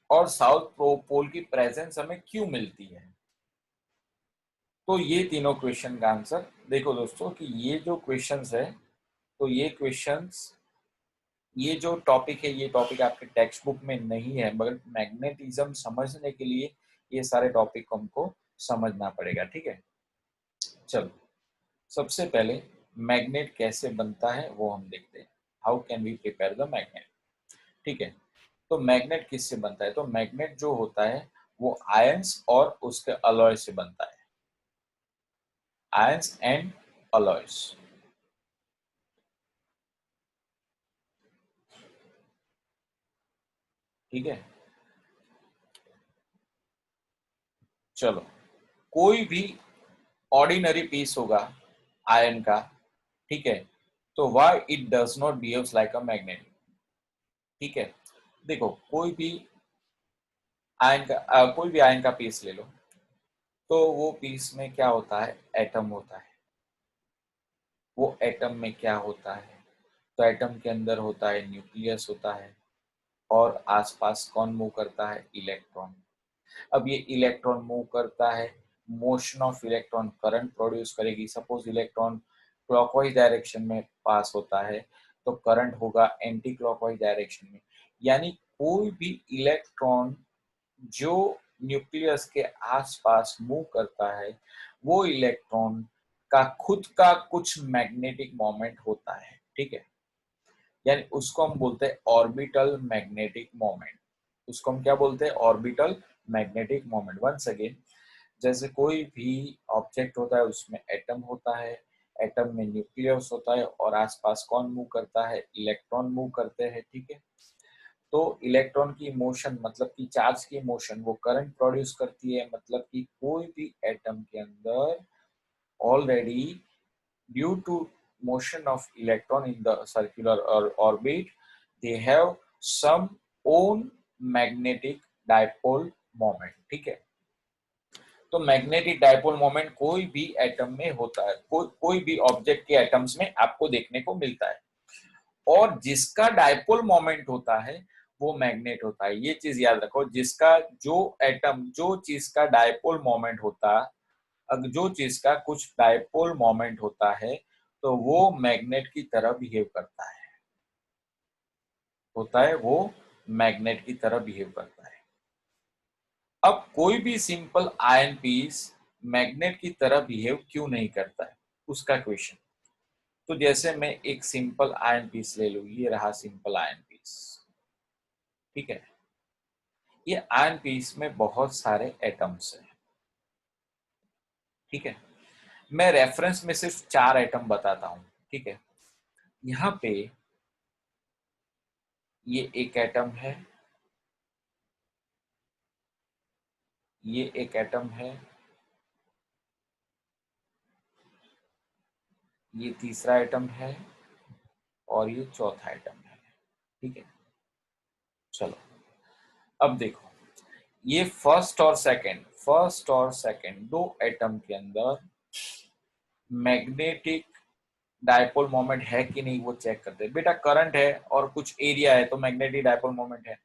और साउथ पोल की प्रेजेंस हमें क्यों मिलती है। तो ये तीनों क्वेश्चन का आंसर देखो दोस्तों कि ये जो क्वेश्चंस है, तो ये क्वेश्चंस, ये जो टॉपिक है ये टॉपिक आपके टेक्स्ट बुक में नहीं है, मगर मैग्नेटिज्म समझने के लिए ये सारे टॉपिक को हमको समझना पड़ेगा। ठीक है, चलो सबसे पहले मैग्नेट कैसे बनता है वो हम देखते हैं। How can we prepare the magnet. ठीक है, तो मैग्नेट किससे बनता है, तो मैग्नेट जो होता है वो आयंस और उसके अलॉय से बनता है, आयंस एंड अलॉयस। ठीक है, चलो, कोई भी ऑर्डिनरी पीस होगा आयन का, ठीक है, तो why it does not behaves like a magnet. ठीक है, देखो कोई भी कोई भी आयन का पीस ले लो, तो वो पीस में क्या होता है, एटम होता है। वो एटम में क्या होता है, तो एटम के अंदर होता है न्यूक्लियस होता है, और आसपास कौन मूव करता है, इलेक्ट्रॉन। अब ये इलेक्ट्रॉन मूव करता है, motion of electron current produce करेगी। सपोज इलेक्ट्रॉन क्लॉकवाइज डायरेक्शन में पास होता है, तो करंट होगा एंटी क्लॉकवाइज डायरेक्शन में। यानी कोई भी इलेक्ट्रॉन जो न्यूक्लियस के आसपास मूव करता है, वो इलेक्ट्रॉन का खुद का कुछ मैग्नेटिक मोमेंट होता है। ठीक है, यानी उसको हम बोलते हैं ऑर्बिटल मैग्नेटिक मोमेंट। उसको हम क्या बोलते हैं, orbital magnetic moment. Once again, जैसे कोई भी ऑब्जेक्ट होता है उसमें एटम होता है, एटम में न्यूक्लियस होता है, और आसपास कौन मूव करता है, इलेक्ट्रॉन मूव करते हैं। ठीक है, तो इलेक्ट्रॉन की मोशन मतलब कि चार्ज की मोशन वो करंट प्रोड्यूस करती है। मतलब कि कोई भी एटम के अंदर already due to motion of electron in the circular orbit, they have some own magnetic dipole moment। ठीक है, तो मैग्नेटिक डायपोल मोमेंट कोई भी एटम में होता है, कोई भी ऑब्जेक्ट के एटम्स में आपको देखने को मिलता है, और जिसका डायपोल मोमेंट होता है वो मैग्नेट होता है। ये चीज याद रखो, जिसका जो एटम जो चीज का डायपोल मोमेंट होता, अगर जो चीज का कुछ डायपोल मोमेंट होता है, तो वो मैग्नेट की तरह बिहेव करता है, वो मैग्नेट की तरह बिहेव करता है। अब कोई भी सिंपल आयन पीस मैग्नेट की तरह बिहेव क्यों नहीं करता है, उसका क्वेश्चन। तो जैसे मैं एक सिंपल आयन पीस ले लूं, ये रहा सिंपल आयन पीस। ठीक है, ये आयन पीस में बहुत सारे एटम्स हैं। ठीक है, मैं रेफरेंस में सिर्फ 4 एटम बताता हूं। ठीक है, यहाँ पे ये एक एटम है, ये एक एटम है, ये तीसरा एटम है, और ये चौथा एटम है। ठीक है, चलो अब देखो, ये फर्स्ट और सेकंड दो एटम के अंदर मैग्नेटिक डायपोल मोमेंट है कि नहीं वो चेक करते हैं। बेटा करंट है और कुछ एरिया है तो मैग्नेटिक डायपोल मोमेंट है।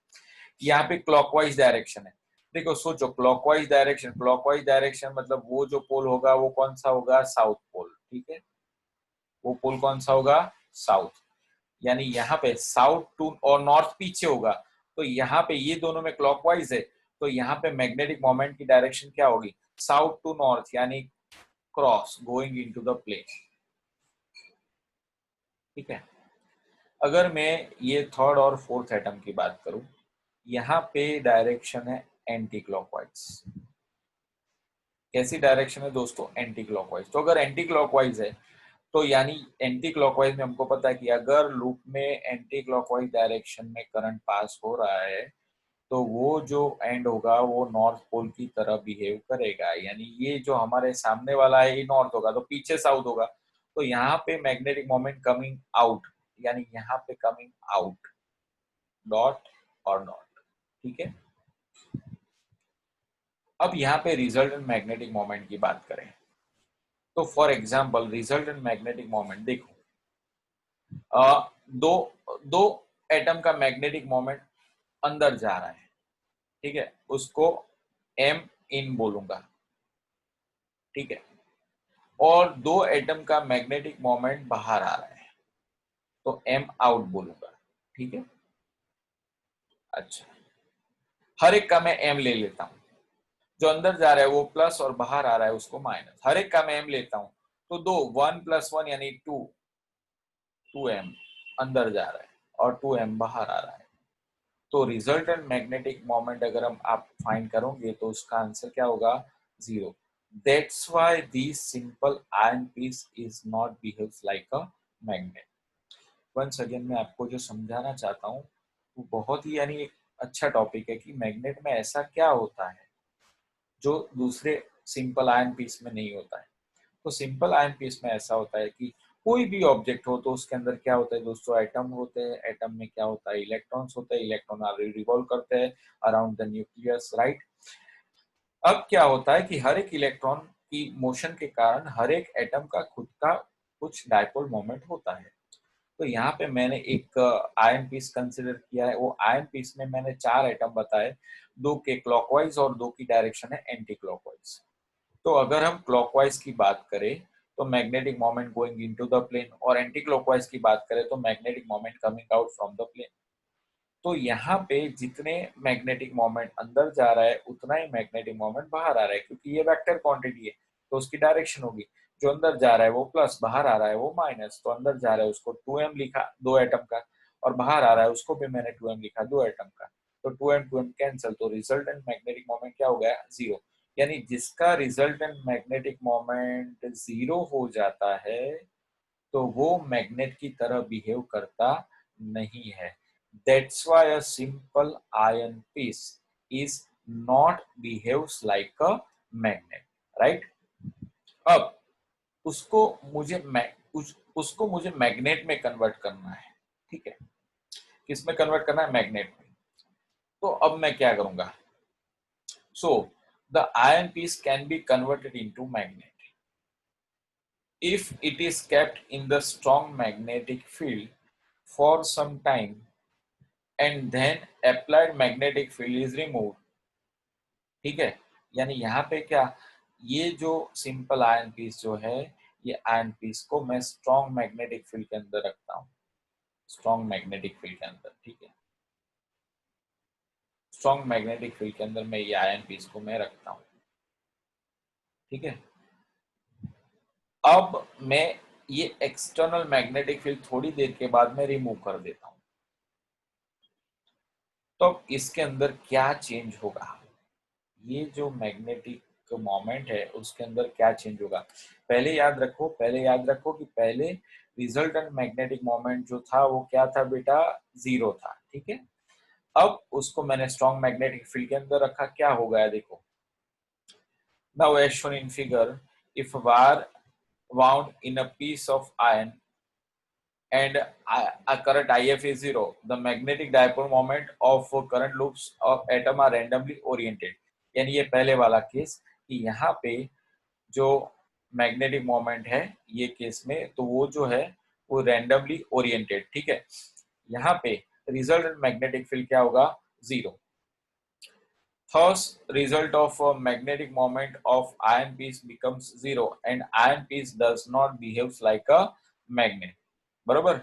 यहाँ पे क्लॉकवाइज डायरेक्शन है, देखो सोचो, क्लॉकवाइज डायरेक्शन मतलब वो जो पोल होगा वो कौन सा होगा, साउथ पोल। ठीक है, वो पोल कौन सा होगा, साउथ। यानी यहाँ पे साउथ टू और नॉर्थ पीछे होगा, तो यहाँ पे ये दोनों में क्लॉकवाइज है, तो यहाँ पे मैग्नेटिक मोमेंट की डायरेक्शन क्या होगी, साउथ टू नॉर्थ, यानी cross going into the plane. ठीक है, अगर मैं ये थर्ड और फोर्थ एटम की बात करूं, यहाँ पे डायरेक्शन है एंटी क्लॉकवाइज। कैसी डायरेक्शन है दोस्तों, एंटी क्लॉकवाइज। तो अगर एंटी क्लॉकवाइज है, तो यानी एंटी क्लॉकवाइज में हमको पता है कि अगर लूप में एंटी क्लॉकवाइज डायरेक्शन में करंट पास हो रहा है, तो वो जो एंड होगा वो नॉर्थ पोल की तरह बिहेव करेगा। यानी ये जो हमारे सामने वाला है ये नॉर्थ होगा, तो पीछे साउथ होगा, तो यहाँ पे मैग्नेटिक मोमेंट कमिंग आउट, यानी यहाँ पे कमिंग आउट, डॉट और डॉट। ठीक है, अब यहाँ पे रिजल्टेंट मैग्नेटिक मोमेंट की बात करें, तो for example resultant magnetic moment देखो, दो दो एटम का मैग्नेटिक मोमेंट अंदर जा रहा है। ठीक है, उसको एम इन बोलूंगा। ठीक है, और दो एटम का मैग्नेटिक मोमेंट बाहर आ रहा है, तो एम आउट बोलूंगा। ठीक है, अच्छा, हर एक का मैं एम ले लेता हूं, जो अंदर जा रहा है वो प्लस और बाहर आ रहा है उसको माइनस। हर एक का मैं एम लेता हूं, तो दो, 1 + 1 यानी 2, 2m अंदर जा रहा है और 2m बाहर आ रहा है। तो रिजल्टेंट मैग्नेटिक मोमेंट अगर हम आप फाइंड करोगे तो उसका आंसर क्या होगा, 0। That's why this simple iron piece is not behaves like a magnet. Once again मैं आपको जो समझाना चाहता हूँ वो बहुत ही यानी एक अच्छा टॉपिक है कि मैग्नेट में ऐसा क्या होता है जो दूसरे सिंपल आयन पीस में नहीं होता है। तो सिंपल आयन पीस में ऐसा होता है कि कोई भी ऑब्जेक्ट हो तो उसके अंदर क्या होता है दोस्तों, एटम होते हैं। एटम में क्या होता है, इलेक्ट्रॉन्स होते हैं। इलेक्ट्रॉन रिवॉल्व करते हैं अराउंड द न्यूक्लियस, राइट। अब क्या होता है कि हर एक इलेक्ट्रॉन की मोशन के कारण हर एक एटम का खुद का कुछ डायपोल मोमेंट होता है। तो यहाँ पे मैंने एक आयन पीस कंसिडर किया है। वो आयन पीस में मैंने 4 एटम बताए, 2 के क्लॉकवाइज और 2 की डायरेक्शन है एंटी क्लॉकवाइज। तो अगर हम क्लॉकवाइज की बात करें तो magnetic moment going into the plane, और एंटी क्लॉकवाइज की बात करें तो magnetic moment coming out from the plane. तो यहाँ पे जितने मैग्नेटिक मोमेंट अंदर जा रहा है उतना ही मैग्नेटिक मोमेंट बाहर आ रहा है, क्योंकि ये वेक्टर क्वांटिटी है तो उसकी डायरेक्शन होगी। जो अंदर जा रहा है वो प्लस, बाहर आ रहा है वो माइनस। तो अंदर जा रहा है उसको 2m लिखा 2 एटम का, और बाहर आ रहा है उसको भी मैंने 2m लिखा 2 एटम का। तो 2m कैंसिल, तो रिजल्टेंट मैग्नेटिक मोमेंट क्या हो गया, जीरो। यानी जिसका रिजल्टेंट मैग्नेटिक मोमेंट जीरो हो जाता है तो वो मैग्नेट की तरह बिहेव करता नहीं है। That's why a simple iron piece is not behaves like a magnet, right? अब उसको उसको मुझे मैग्नेट में कन्वर्ट करना है, ठीक है। किस में कन्वर्ट करना है, मैग्नेट में। तो अब मैं क्या करूंगा, so the ion piece can be converted into magnet if it is kept in the strong magnetic field for some time and then applied magnetic field is removed, ठीक है। यानी यहाँ पे क्या, ये जो सिंपल आयन पीस जो है, ये आयन पीस को मैं स्ट्रॉन्ग मैग्नेटिक फील्ड के अंदर रखता हूँ, स्ट्रॉन्ग मैग्नेटिक फील्ड के अंदर, ठीक है। स्ट्रॉन्ग मैग्नेटिक फील्ड के अंदर मैं ये आयन पीस को मैं रखता हूँ, ठीक है। अब मैं ये एक्सटर्नल मैग्नेटिक फील्ड थोड़ी देर के बाद मैं रिमूव कर देता हूँ। तो अब इसके अंदर क्या चेंज होगा, ये जो मैग्नेटिक मोमेंट है उसके अंदर क्या चेंज होगा, पहले याद रखो कि पहले रिजल्टेंट मैग्नेटिक मोमेंट जो था वो क्या था बेटा, जीरो था, ठीक है। अब उसको मैंने स्ट्रॉन्ग मैग्नेटिक फील्ड के अंदर रखा, क्या हो गया देखो। Now as shown in figure, if wire wound in a piece of iron and a current IF is zero, the magnetic dipole moment of current loops of atom are randomly oriented। यानी ये पहले वाला case कि यहाँ पे जो magnetic moment है ये केस में, तो वो जो है वो रैंडमली ओरिएंटेड, ठीक है। यहाँ पे रिजल्टेंट मैग्नेटिक फील्ड क्या होगा, zero. Thus, result of a magnetic moment of iron piece becomes zero and iron piece does not behave like a magnet. बरोबर।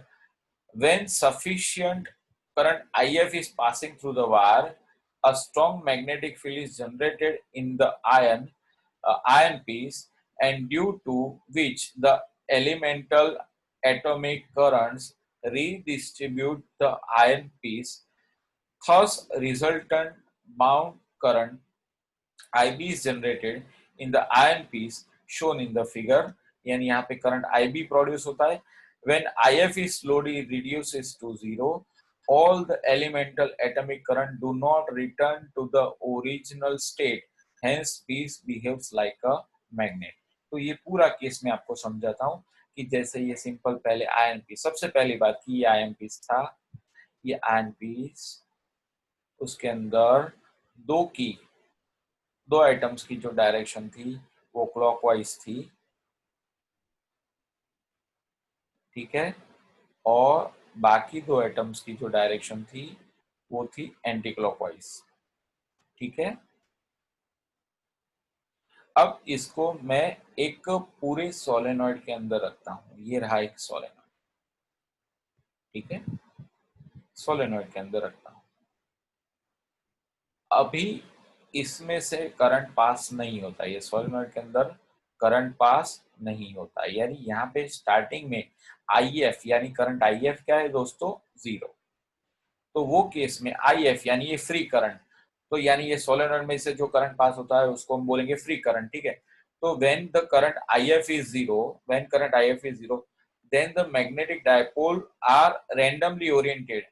When sufficient current IF is passing through the wire, a strong magnetic field is generated in the iron piece, and due to which the elemental atomic currents redistribute the iron piece. Thus, resultant bound current IB is generated in the iron piece shown in the figure। यानी यहाँ पे current IB produce होता है। When IF is slowly reduces to zero, all the elemental atomic current do not return to the original state, hence piece behaves like a magnet। तो ये पूरा case मैं आपको समझाता हूँ कि जैसे ये सिंपल पहले आयन पीस, सबसे पहली बात की ये आयन पीस था, ये आयन पीस उसके अंदर दो आइटम्स की जो डायरेक्शन थी वो क्लॉकवाइज थी, ठीक है। और बाकी दो एटम्स की जो डायरेक्शन थी वो थी एंटी क्लॉकवाइज, ठीक है। अब इसको मैं एक पूरे सोलेनॉइड के अंदर रखता हूं, ये रहा एक सोलेनॉइड, ठीक है। सोलेनॉइड के अंदर रखता हूं। अभी इसमें से करंट पास नहीं होता, ये सोलेनॉइड के अंदर करंट पास नहीं होता। यानी यहाँ पे स्टार्टिंग में IF यानी करंट IF क्या है दोस्तों, जीरो। तो वो केस में IF यानी ये फ्री करंट, तो यानी ये सोलेनॉइड में से जो करंट पास होता है उसको हम बोलेंगे फ्री करंट, ठीक है। तो when the current IF is zero, when current IF is zero, then the magnetic dipole are randomly oriented,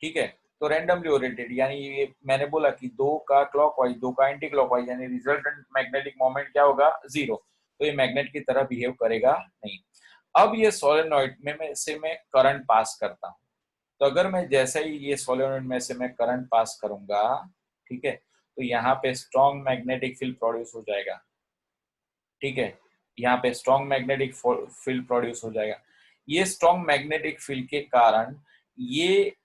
ठीक है। तो रैंडमली ओरिएंटेड यानी ये मैंने बोला कि दो का क्लॉकवाइज दो का एंटी क्लॉकवाइज यानी रिजल्टेंट मैग्नेटिक मोमेंट क्या होगा, जीरो। तो ये मैग्नेट की तरह बिहेव करेगा नहीं। अब ये सोलेनॉइड में मैं करंट पास करता हूँ, तो अगर मैं जैसे ही ये सोलेनॉइड में से मैं करंट पास करूंगा, ठीक है, तो यहाँ पे स्ट्रॉन्ग मैग्नेटिक फील्ड प्रोड्यूस हो जाएगा। ठीक है, यहाँ पे स्ट्रॉन्ग मैग्नेटिक फील्ड प्रोड्यूस हो जाएगा। ये स्ट्रॉन्ग मैग्नेटिक फील्ड के कारण ये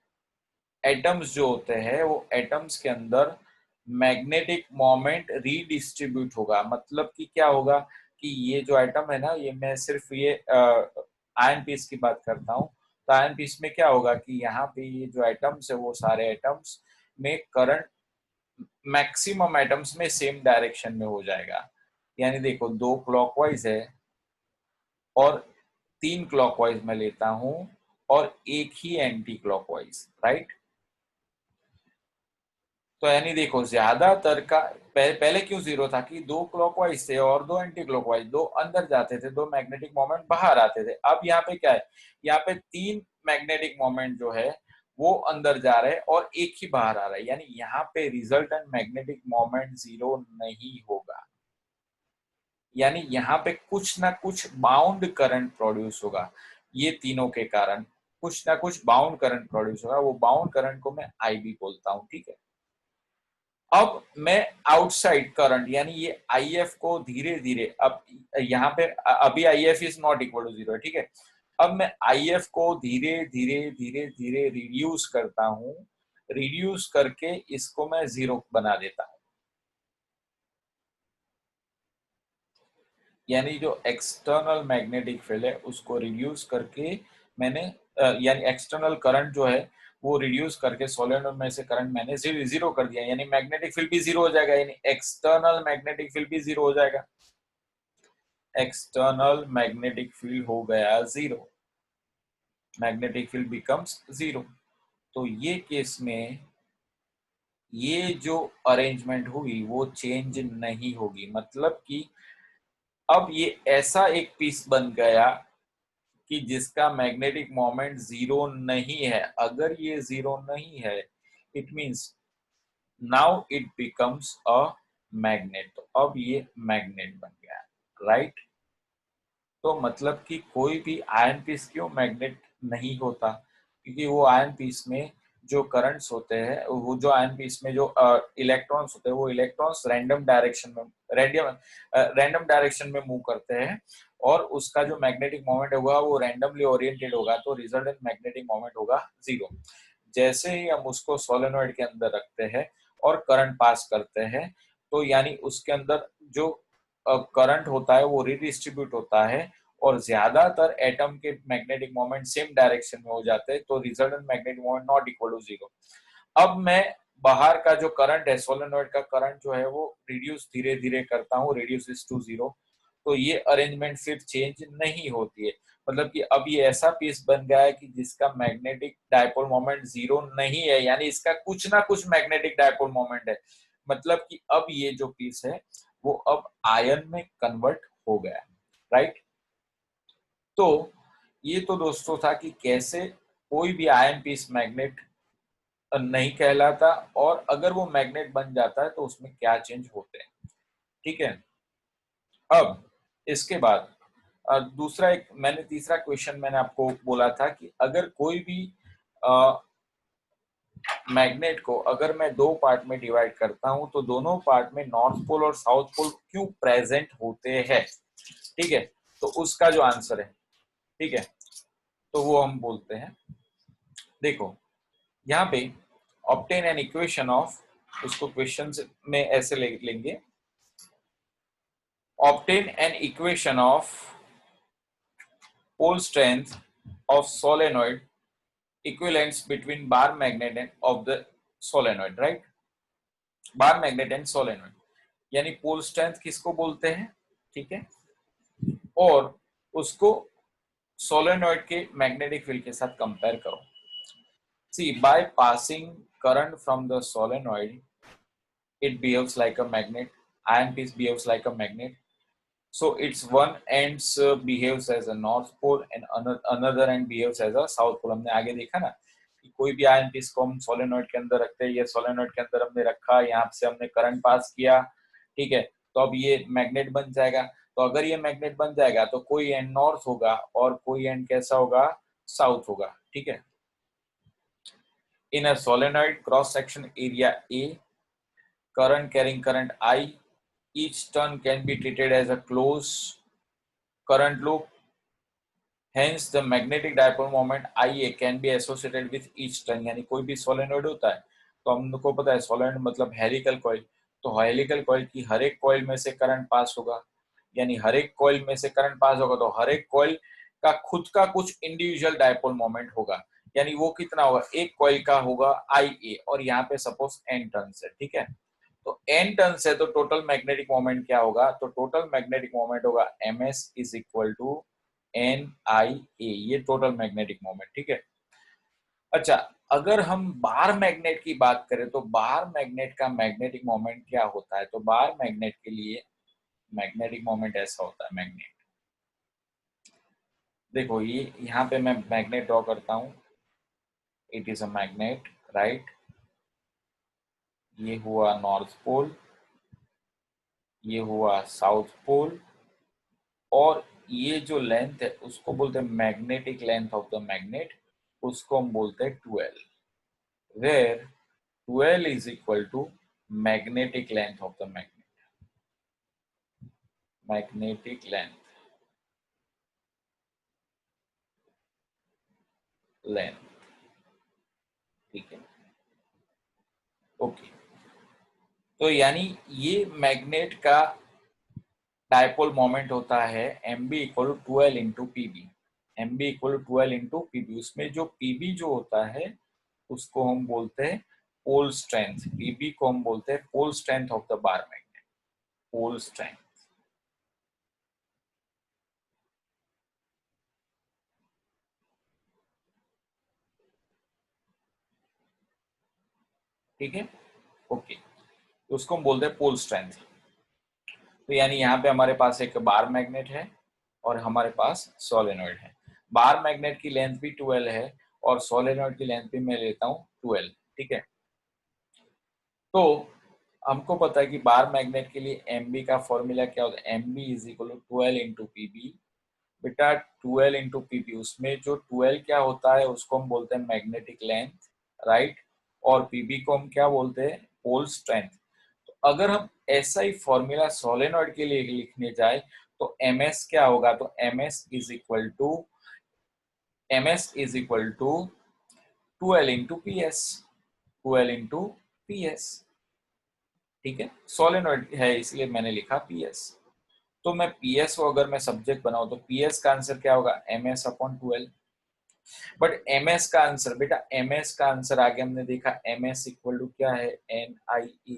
एटम्स जो होते हैं वो एटम्स के अंदर मैग्नेटिक मोमेंट रीडिस्ट्रीब्यूट होगा। मतलब कि क्या होगा कि ये जो एटम है ना, ये मैं सिर्फ ये आयन पीस की बात करता हूँ, तो आयन पीस में क्या होगा कि यहाँ पे ये जो एटम्स है वो सारे एटम्स में करंट मैक्सिमम एटम्स में सेम डायरेक्शन में हो जाएगा। यानी देखो, दो क्लॉकवाइज है और तीन क्लॉकवाइज में लेता हूं और एक ही एंटी क्लॉकवाइज, राइट। तो यानी देखो, ज्यादातर का पहले क्यों जीरो था कि दो क्लॉकवाइज थे और दो एंटी क्लॉकवाइज, दो अंदर जाते थे, दो मैग्नेटिक मोमेंट बाहर आते थे। अब यहाँ पे क्या है, यहाँ पे तीन मैग्नेटिक मोमेंट जो है वो अंदर जा रहे हैं और एक ही बाहर आ रहा है, यानी यहाँ पे रिजल्टेंट मैग्नेटिक मोमेंट जीरो नहीं होगा। यानी यहाँ पे कुछ ना कुछ बाउंड करंट प्रोड्यूस होगा। ये तीनों के कारण कुछ ना कुछ बाउंड करंट प्रोड्यूस होगा, वो बाउंड करंट को मैं आईबी बोलता हूँ। ठीक है, अब मैं आउटसाइड करंट यानी ये आईएफ को धीरे धीरे, अब यहाँ पे अभी IF is not equal to zero, ठीक है। अब मैं आईएफ को धीरे धीरे धीरे धीरे रिड्यूस करता हूँ, रिड्यूस करके इसको मैं जीरो बना देता हूँ। यानी जो एक्सटर्नल मैग्नेटिक फील्ड है उसको रिड्यूस करके मैंने यानी एक्सटर्नल करंट जो है वो रिड्यूस करके सोलेनोइड में से करंट मैंने जीरो कर दिया, यानी मैग्नेटिक फील्ड भी जीरो हो जाएगा, यानी एक्सटर्नल मैग्नेटिक फील्ड भी जीरो हो जाएगा। एक्सटर्नल मैग्नेटिक फील्ड हो गया zero, magnetic field becomes zero. तो ये केस में ये जो अरेंजमेंट हुई वो चेंज नहीं होगी। मतलब कि अब ये ऐसा एक पीस बन गया कि जिसका मैग्नेटिक मोमेंट जीरो नहीं है। अगर ये जीरो नहीं है, it means now it becomes a magnet. तो अब ये मैग्नेट बन गया, राइट। तो मतलब कि कोई भी आयन पीस क्यों मैग्नेट नहीं होता, क्योंकि वो आयन पीस में जो करंट्स होते हैं, वो जो आयन पीस में जो इलेक्ट्रॉन्स होते हैं, वो इलेक्ट्रॉन्स रैंडम डायरेक्शन में मूव करते हैं और उसका जो मैग्नेटिक मोमेंट होगा वो रैंडमली ओरिएंटेड होगा, तो रिजल्टेंट मैग्नेटिक मोमेंट होगा जीरो। जैसे ही हम उसको सोलेनॉइड के अंदर रखते हैं और करंट पास करते हैं, तो यानी उसके अंदर जो करंट होता है वो रिडिस्ट्रीब्यूट होता है और ज्यादातर एटम के मैग्नेटिक मोमेंट सेम डायरेक्शन में हो जाते हैं, तो resultant magnetic moment not equal to zero. अब मैं बाहर का जो करंट है, सोलेनॉइड का करंट जो है वो रिड्यूस धीरे धीरे करता हूँ, रिड्यूस इज टू जीरो। तो ये अरेंजमेंट फिर चेंज नहीं होती है। मतलब कि अब ये ऐसा पीस बन गया है कि जिसका मैग्नेटिक डायपोल मोमेंट जीरो नहीं है, यानी इसका कुछ ना कुछ मैग्नेटिक डायपोल मोमेंट है। मतलब कि अब ये जो पीस है वो अब आयन में कन्वर्ट हो गया है, राइट। तो ये तो दोस्तों था कि कैसे कोई भी आयन पीस मैग्नेट नहीं कहलाता और अगर वो मैग्नेट बन जाता है तो उसमें क्या चेंज होते हैं। ठीक है, अब इसके बाद दूसरा एक मैंने तीसरा क्वेश्चन मैंने आपको बोला था कि अगर कोई भी मैग्नेट को अगर मैं दो पार्ट में डिवाइड करता हूं तो दोनों पार्ट में नॉर्थ पोल और साउथ पोल क्यों प्रेजेंट होते हैं। ठीक है, तो उसका जो आंसर है, ठीक है, तो वो हम बोलते हैं, देखो यहाँ पे ऑब्टेन एन इक्वेशन ऑफ, उसको क्वेश्चन में ऐसे लेंगे, obtain an equation of pole strength of solenoid equivalents between bar magnet and of the solenoid, right। Bar magnet and solenoid यानी पोल स्ट्रेंथ किसको बोलते हैं, ठीक है, और उसको सोलेनोइड के मैग्नेटिक फील्ड के साथ कंपेयर करो। See by passing current from the solenoid it behaves like a magnet, iron piece behaves like a magnet, so its one ends behaves as a north pole and another end behaves as a south pole। हमने आगे देखा ना कोई भी ion piece को हम solenoid के अंदर रखते हैं, ये सोलेनोइड के अंदर हमने रखा, यहाँ से हमने करंट पास किया, ठीक है, तो अब ये मैग्नेट बन जाएगा। तो अगर ये मैग्नेट बन जाएगा तो कोई एंड नॉर्थ होगा और कोई एंड कैसा होगा, साउथ होगा, ठीक है। In a solenoid cross section area A, current carrying current I, each turn can be treated as a closed current loop. Hence, the magnetic dipole moment IA can be associated with each turn. यानी कोई भी solenoid होता है तो हमको पता है solenoid मतलब हेलिकल कॉइल, तो हेलिकल कॉइल की हर एक कॉइल में से करंट पास होगा, यानी हर एक कॉइल में से करंट पास होगा तो हर एक कॉइल का खुद का कुछ इंडिविजुअल डायपोल मोमेंट होगा, यानी वो कितना होगा, एक कॉइल का होगा IA और यहाँ पे सपोज n टर्न्स है, ठीक है, तो n टर्न्स है तो टोटल मैग्नेटिक मोमेंट क्या होगा, तो टोटल मैग्नेटिक मोमेंट होगा ms is equal to NIA, ये टोटल मैग्नेटिक मोमेंट, ठीक है। अच्छा, अगर हम बार मैग्नेट की बात करें तो बार मैग्नेट का मैग्नेटिक मोमेंट क्या होता है, तो बार मैग्नेट के लिए मैग्नेटिक मोमेंट ऐसा होता है, मैग्नेट देखो ये यहाँ पे मैं मैग्नेट ड्रॉ करता हूँ, it is a magnet, right, ये हुआ नॉर्थ पोल, ये हुआ साउथ पोल, और ये जो लेंथ है उसको बोलते हैं magnetic length of the magnet, उसको हम बोलते हैं 12, where 12 is equal to magnetic length of the magnet, magnetic length, ठीक है, ओके। तो यानी ये मैग्नेट का डायपोल मोमेंट होता है mb equal to 12 into PB, mb equal to 12 into PB, उसमें जो पीबी जो होता है उसको हम बोलते हैं पोल स्ट्रेंथ, पीबी को हम बोलते हैं pole strength of the bar magnet, pole strength, ठीक है, ओके, तो उसको हम बोलते हैं पोल स्ट्रेंथ। तो यानी यहाँ पे हमारे पास एक बार मैग्नेट है और हमारे पास सोलेनोइड है, बार मैग्नेट की लेंथ भी 12 है और सोलेनोइड की लेंथ भी मैं लेता हूँ 12, ठीक है। तो हमको पता है कि बार मैग्नेट के लिए mb का फॉर्मूला क्या होता है, mb is equal to 12 into PB, बेटा 12 इंटू पीबी, उसमें जो 12 क्या होता है उसको हम बोलते हैं मैग्नेटिक लेंथ, राइट, और पीबी को हम क्या बोलते हैं, पोल स्ट्रेंथ। तो अगर हम ऐसा ही फॉर्मूला सोलेनोइड के लिए लिखने जाए तो ms क्या होगा, तो ms is equal to 12 into PS, 12 into PS, ठीक है, सोलेनोइड है इसलिए मैंने लिखा पीएस। तो मैं पीएस को अगर मैं सब्जेक्ट बनाऊं तो पीएस का आंसर क्या होगा, ms अपॉन 12, बट ms का आंसर, बेटा ms का आंसर आगे हमने देखा ms इक्वल टू क्या है, NIA,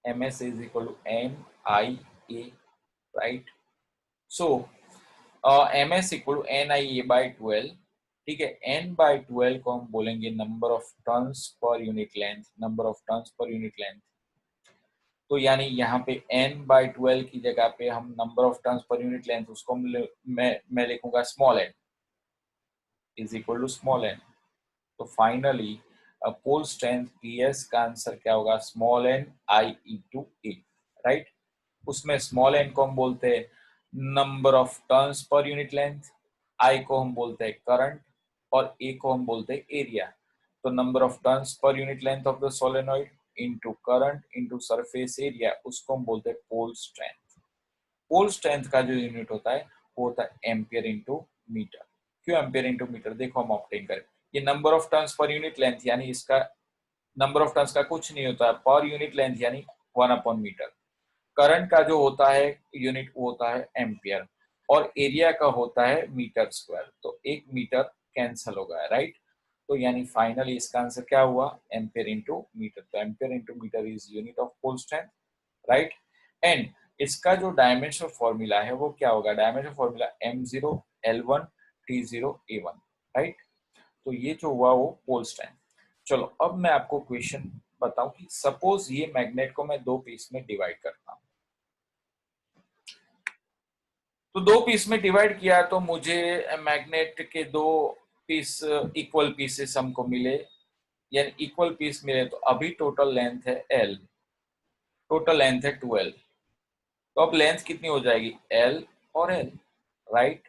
ms is equal to NIA, right, so ms equal to NIA by 12, ठीक है, n बाई 12 को हम बोलेंगे number of turns per unit length, number of turns per unit length, तो यानी यहाँ पे n बाई 12 की जगह पे हम number of turns per unit length उसको मैं लिखूंगा small n is equal to small n। तो फाइनली पोल स्ट्रेंथ PS का आंसर क्या होगा, small n I into A, right, उसमें स्मॉल n को हम बोलते हैं number of turns per unit length, I को हम बोलते हैं करंट और A को हम बोलते हैं एरिया। तो number of turns per unit length of the solenoid into current into surface area, उसको हम बोलते हैं पोल स्ट्रेंथ। पोल स्ट्रेंथ का जो यूनिट होता है वो होता है एम्पियर इंटू मीटर। क्यों एम्पियर इंटू मीटर, देखो हम ऑप्टेन करें, ये number of turns per unit length यानी इसका नंबर ऑफ टर्न्स का कुछ नहीं होता है, पर यूनिट लेंथ यानी 1 अपॉन मीटर, करंट का जो होता है यूनिट वो होता है एम्पियर और एरिया का होता है मीटर स्क्वायर, तो 1 मीटर कैंसल हो गया, राइट। तो यानी फाइनली इसका आंसर क्या हुआ, एम्पियर इंटू मीटर, तो ampere into metre is unit of pole strength, right. And इसका जो डायमेंशनल फॉर्मूला है वो क्या होगा, dimensional formula m0 L1 T0 A1, right. तो ये जो हुआ वो पोल स्ट्रेंथ। चलो अब मैं आपको क्वेश्चन बताऊं कि सपोज ये मैग्नेट को मैं दो पीस में डिवाइड करता हूं, तो दो पीस में डिवाइड किया तो मुझे मैग्नेट के दो पीस इक्वल पीसेस हमको मिले, यानी इक्वल पीस मिले, तो अभी टोटल लेंथ है L, टोटल लेंथ है 12। तो अब लेंथ कितनी हो जाएगी, L और L, राइट।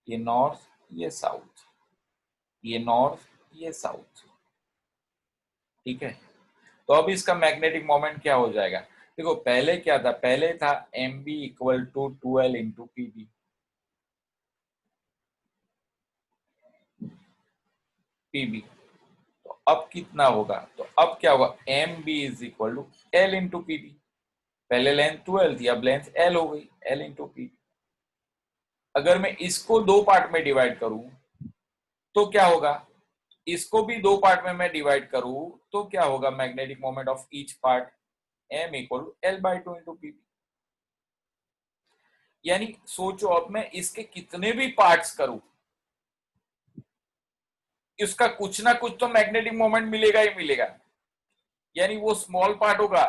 ये नॉर्थ, ये साउथ, ये नॉर्थ, ये साउथ, ठीक है। तो अब इसका मैग्नेटिक मोमेंट क्या हो जाएगा, देखो पहले क्या था, पहले था mb equal to 2L into PB, PB. तो अब कितना होगा, तो अब क्या होगा, mb is equal to L into PB. पहले लेंथ 12 थी, अब लेंथ L हो गई, L इंटू पीबी। अगर मैं इसको दो पार्ट में डिवाइड करूं तो क्या होगा, इसको भी दो पार्ट में मैं डिवाइड करूं तो क्या होगा, magnetic moment of each part m equal to L by 2 into PB. यानी सोचो, अब मैं इसके कितने भी पार्ट्स करूं, इसका कुछ ना कुछ तो मैग्नेटिक मोमेंट मिलेगा ही मिलेगा। यानी वो स्मॉल पार्ट होगा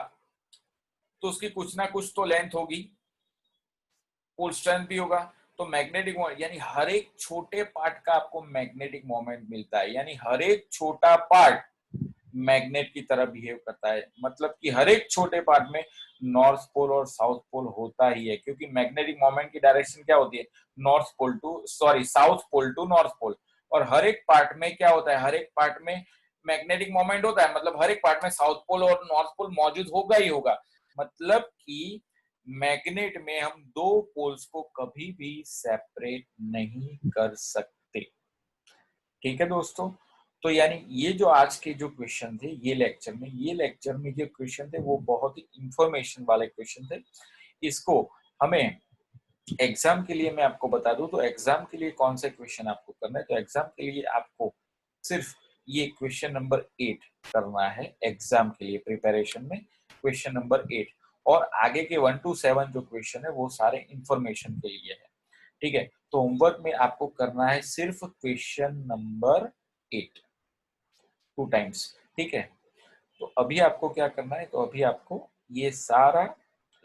तो उसकी कुछ ना कुछ तो लेंथ होगी, फुल स्ट्रेंथ भी होगा। तो मैग्नेटिक मोमेंट यानी हर एक छोटे पार्ट का आपको मैग्नेटिक मोमेंट मिलता है, यानी हर एक छोटा पार्ट मैग्नेट की तरह बिहेव करता है। मतलब कि हर एक छोटे पार्ट में नॉर्थ पोल और साउथ पोल होता ही है, क्योंकि मैग्नेटिक मोमेंट की डायरेक्शन क्या होती है, north pole to sorry south pole to north pole. और हर एक पार्ट में क्या होता है, हर एक पार्ट में मैग्नेटिक मोमेंट होता है, मतलब हर एक पार्ट में साउथ पोल और नॉर्थ पोल मौजूद होगा ही होगा। मतलब कि मैग्नेट में हम दो पोल्स को कभी भी सेपरेट नहीं कर सकते, ठीक है दोस्तों। तो यानी ये जो आज के जो क्वेश्चन थे ये लेक्चर में जो क्वेश्चन थे वो बहुत ही इंफॉर्मेशन वाले क्वेश्चन थे। इसको हमें एग्जाम के लिए मैं आपको बता दूं, तो एग्जाम के लिए कौन सा क्वेश्चन आपको करना है, तो एग्जाम के लिए आपको सिर्फ ये क्वेश्चन नंबर 8 करना है। एग्जाम के लिए प्रिपरेशन में क्वेश्चन नंबर 8 और आगे के 1 to 7 जो क्वेश्चन है वो सारे इंफॉर्मेशन के लिए है, ठीक है। तो होमवर्क में आपको करना है सिर्फ क्वेश्चन नंबर 8 2 टाइम्स, ठीक है। तो अभी आपको क्या करना है, तो अभी आपको ये सारा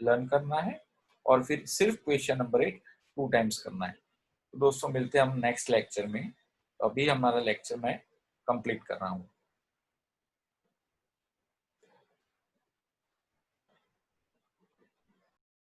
लर्न करना है और फिर सिर्फ क्वेश्चन नंबर 8 2 टाइम्स करना है। तो दोस्तों मिलते हैं हम नेक्स्ट लेक्चर में। तो अभी हमारा लेक्चर मैं कंप्लीट कर रहा हूँ।